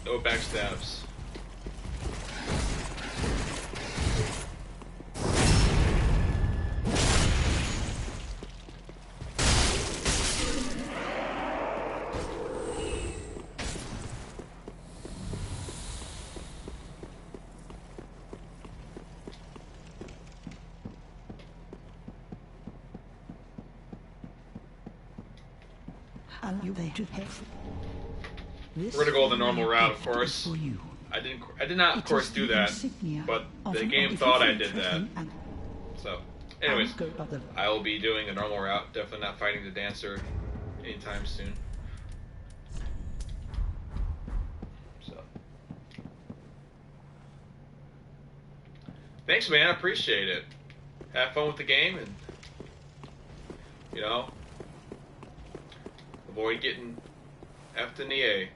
No backstabs. You to head. We're gonna go the normal route, of course. For you. I did not, of course, do that, but the game thought I did that. So, anyways, I will be doing a normal route. Definitely not fighting the dancer anytime soon. So, thanks, man. I appreciate it. Have fun with the game, and you know, avoid getting F'd in the A.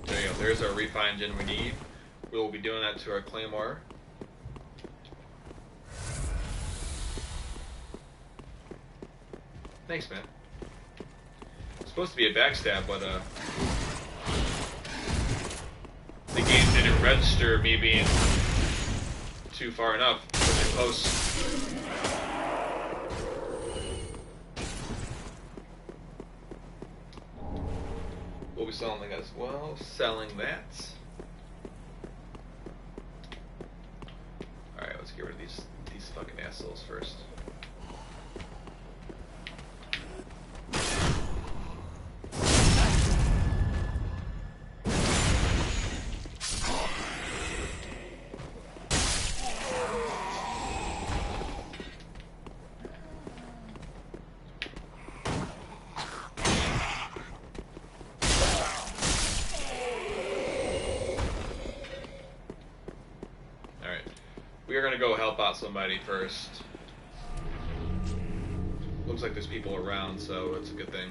There you go. There's our refined gem we need. We will be doing that to our Claymore. Thanks, man. It's supposed to be a backstab, but the game didn't register me being too far enough. Too close. We'll be something as well. Selling that. Alright, let's get rid of these fucking assholes first. We are gonna go help out somebody first. Looks like there's people around, so it's a good thing.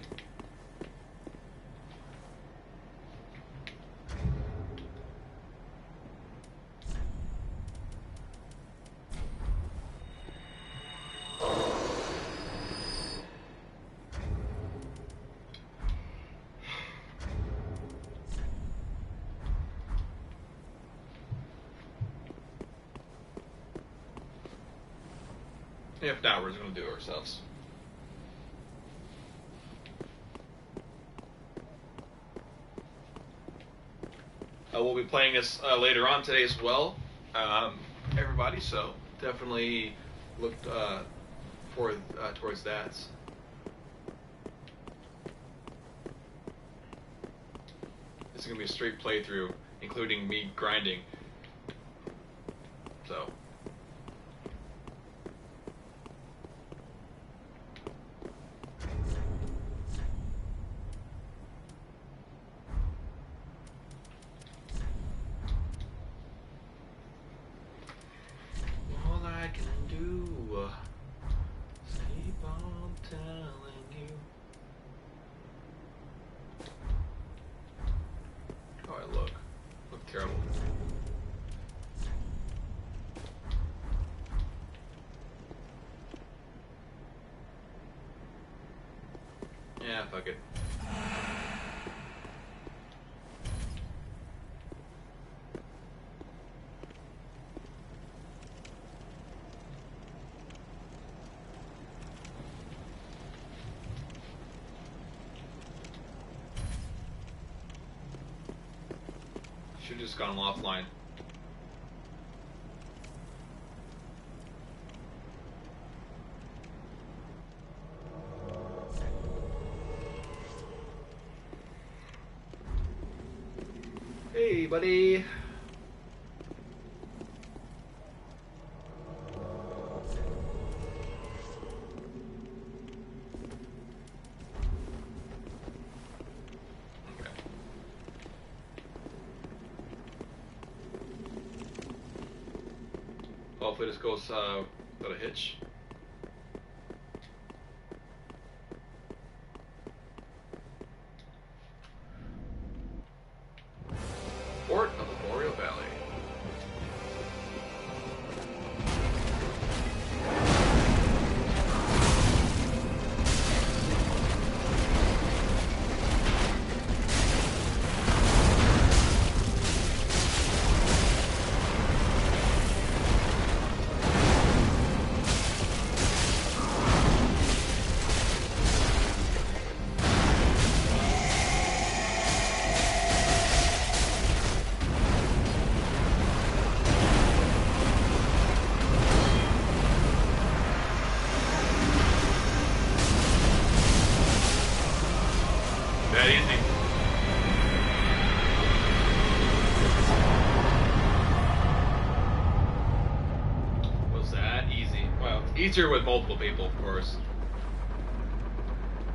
If not, we're just going to do it ourselves. We'll be playing this later on today as well, everybody, so definitely look towards that. This is going to be a straight playthrough, including me grinding. So... terrible. Yeah, fuck it. Should have just gone offline. Hey, buddy. Hopefully this goes without a hitch. Fort of the Boreal Valley. That easy. Was that easy? Well, it's easier with multiple people, of course.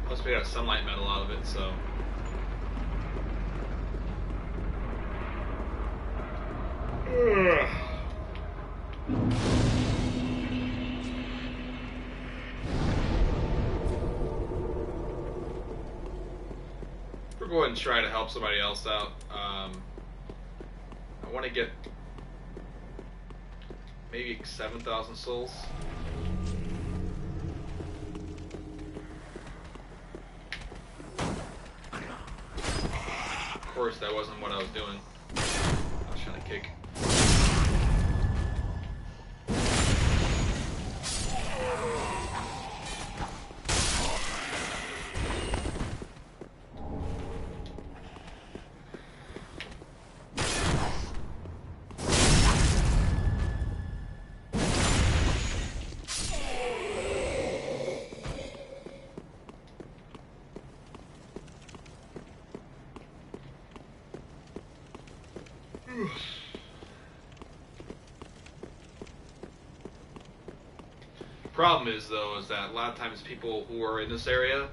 Plus we got sunlight metal out of it, so... Ugh. We'll go ahead and try to help somebody else out. I want to get maybe 7,000 souls. Of course, that wasn't what I was doing. I was trying to kick. Problem is, though, is that a lot of times people who are in this area,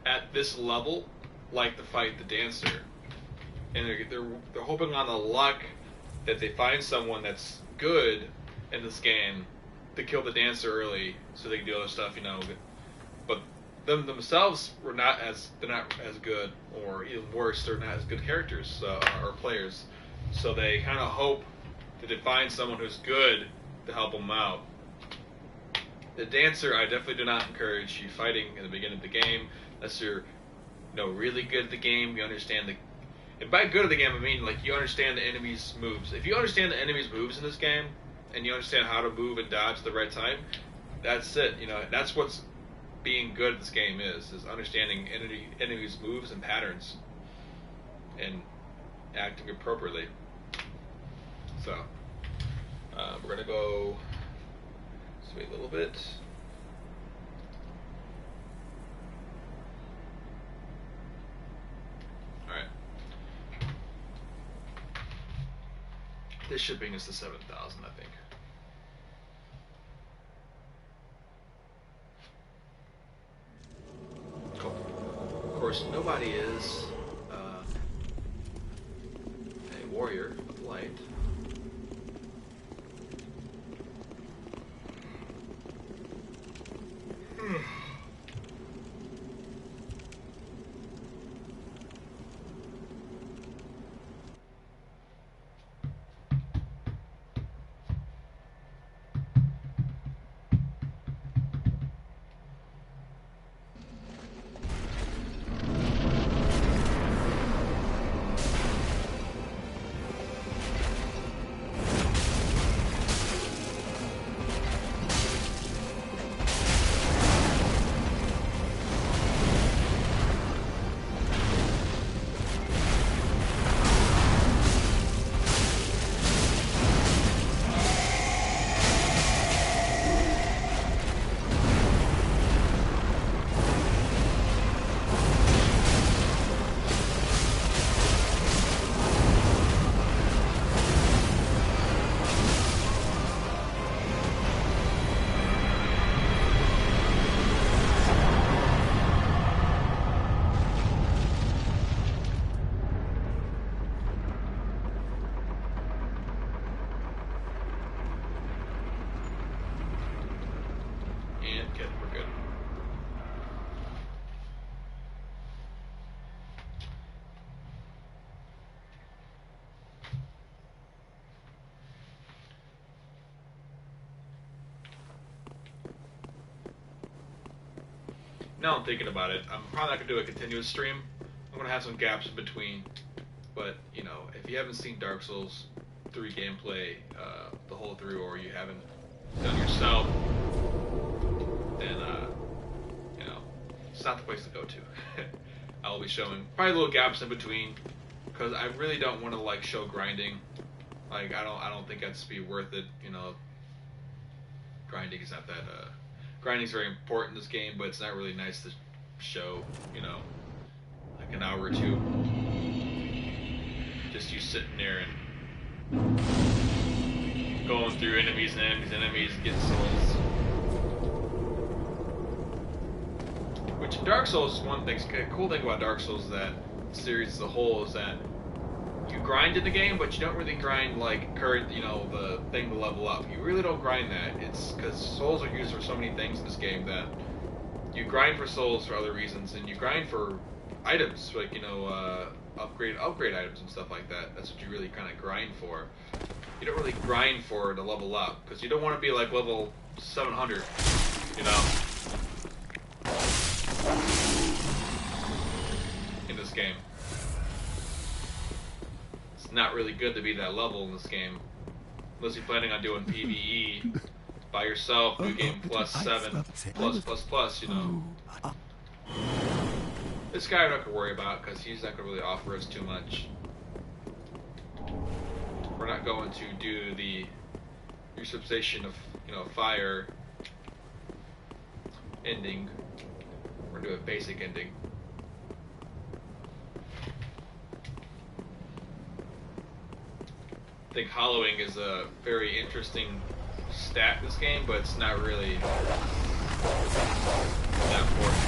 at this level, like to fight the dancer, and they're hoping on the luck that they find someone that's good in this game to kill the dancer early, so they can do other stuff, you know. But them themselves they're not as good, or even worse, they're not as good characters or players. So they kind of hope that they find someone who's good to help them out. The dancer, I definitely do not encourage you fighting in the beginning of the game unless you're, really good at the game. You understand and by good at the game, I mean like you understand the enemy's moves. If you understand the enemy's moves in this game, and you understand how to move and dodge at the right time, that's it. That's what's being good at this game is understanding enemy's moves and patterns, and acting appropriately. So, we're gonna go. Let's wait a little bit. All right. This shipping is to 7,000, I think. Cool. Of course, nobody is a warrior of light. We're good. Now I'm thinking about it, I'm probably not going to do a continuous stream. I'm going to have some gaps in between. But, if you haven't seen Dark Souls 3 gameplay the whole through, or you haven't done yourself, then, it's not the place to go to. I'll be showing probably little gaps in between, because I really don't want to, show grinding. I don't think that's be worth it, Grinding is not that, grinding is very important in this game, but it's not really nice to show, like an hour or two. Just you sitting there and going through enemies, getting souls. Which Dark Souls is one thing. Cool thing about Dark Souls is that series as a whole is that you grind in the game, but you don't really grind like current, the thing to level up. You really don't grind that. It's because souls are used for so many things in this game that you grind for souls for other reasons, and you grind for items like upgrade items and stuff like that. That's what you really kind of grind for. You don't really grind for to level up, because you don't want to be like level 700, in this game. It's not really good to be that level in this game, unless you're planning on doing PvE by yourself, new game +7, plus, This guy I'm not going to worry about, because he's not going to really offer us too much. We're not going to do the usurpation of, fire ending. We're going to do a basic ending. I think hollowing is a very interesting stat in this game, but it's not really that important.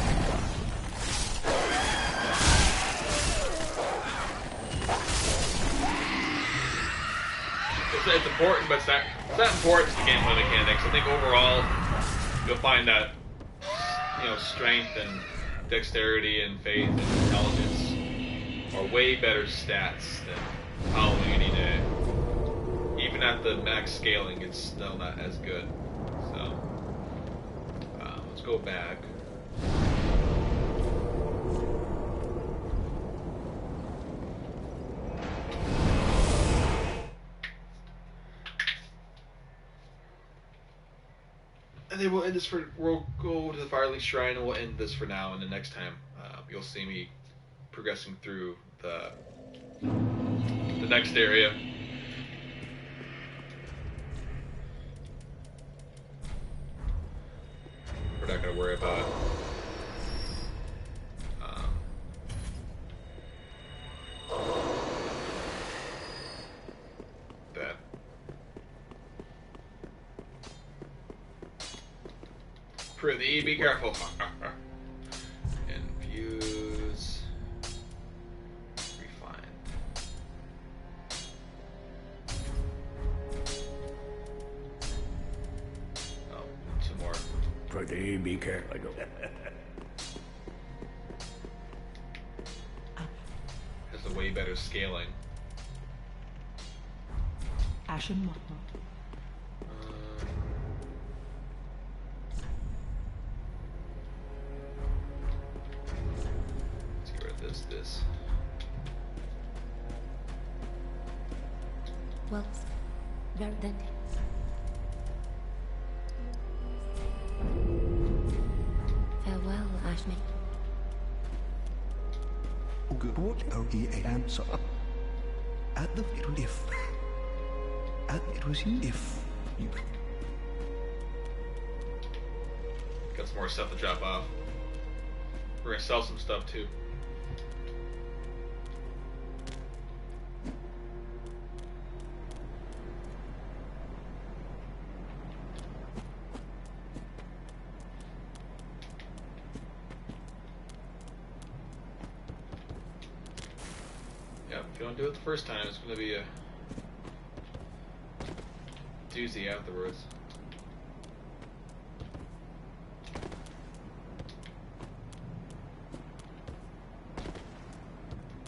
It's important, but it's not important to the gameplay mechanics. I think overall, you'll find that strength and dexterity and faith and intelligence are way better stats than hollowing any day. Even at the max scaling, it's still not as good. So, let's go back. And then we'll end this we'll go to the Firelink Shrine and we'll end this for now, and the next time you'll see me progressing through the next area. We're not going to worry about that. Prithee, be careful. Infuse. Refine. Oh, some more. Pretty be careful. Has a way better scaling. Ashen Mahal. Let's get rid of this. Well, Verdant. Farewell, Ashmik. What are the answer? At the if. At it was if. Got some more stuff to drop off. We're gonna sell some stuff too. Yep, if you don't do it the first time, it's gonna be a doozy afterwards.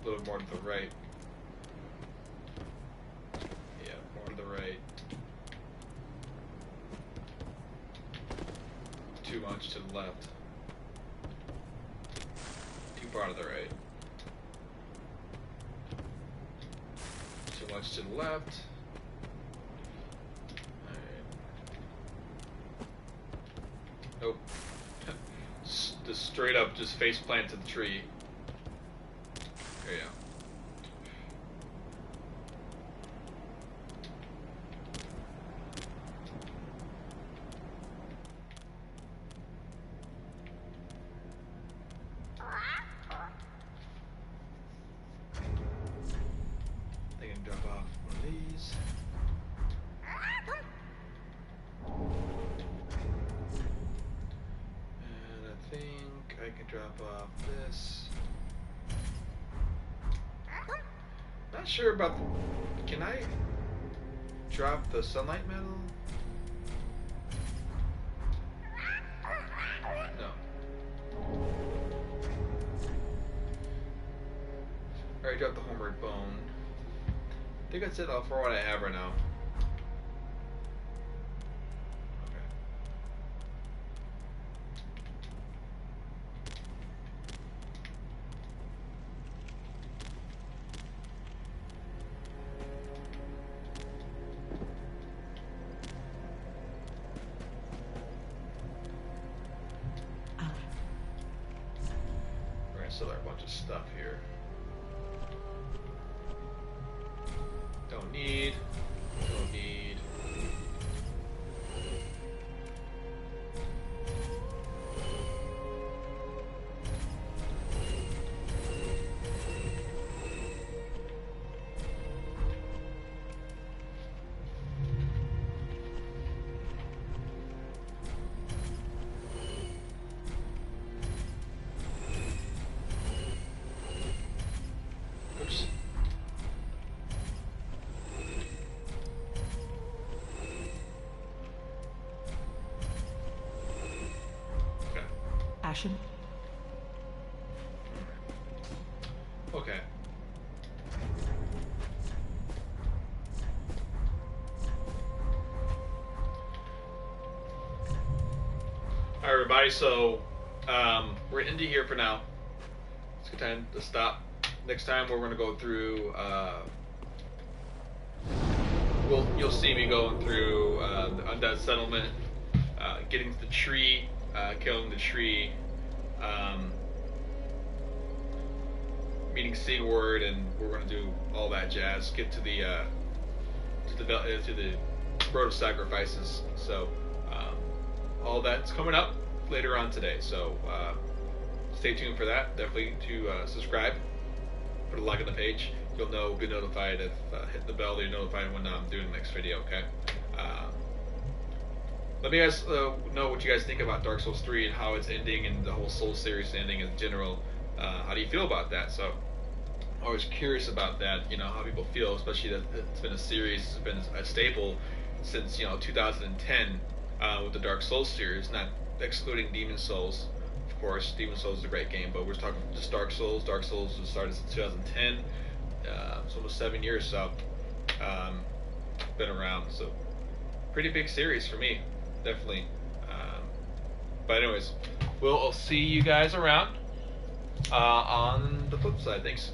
A little more to the right. Yeah, more to the right. Too much to the left. Too far to the right. Too much to the left. Nope. Just straight up, just face plant to the tree. There you go. I can drop off one of these. I can drop off this. Not sure about the... Can I drop the sunlight metal? No. Alright, drop the homeward bone. I think that's it for what I have right now. Still are a bunch of stuff here. Don't need. Don't need. Ashen? Okay. Alright, everybody, so we're going to end it here for now. It's a good time to stop. Next time we're going to go through, you'll see me going through the Undead Settlement, getting to the tree, killing the tree, meeting Sigurd, and we're going to do all that jazz. Get to the Road of Sacrifices. So all that's coming up later on today. So stay tuned for that. Definitely to subscribe, put a like on the page. You'll be notified if hit the bell. You're notified when I'm doing the next video. Okay. Let me guys know what you guys think about Dark Souls 3 and how it's ending and the whole Souls series ending in general. How do you feel about that? So, I'm always curious about that. You know, how people feel, especially that it's been a series, it's been a staple since 2010 with the Dark Souls series. Not excluding Demon Souls, of course. Demon Souls is a great game, but we're talking just Dark Souls. Dark Souls was started since 2010. It's almost 7 years, so been around. So, pretty big series for me. Definitely. But anyways, we'll see you guys around on the flip side. Thanks.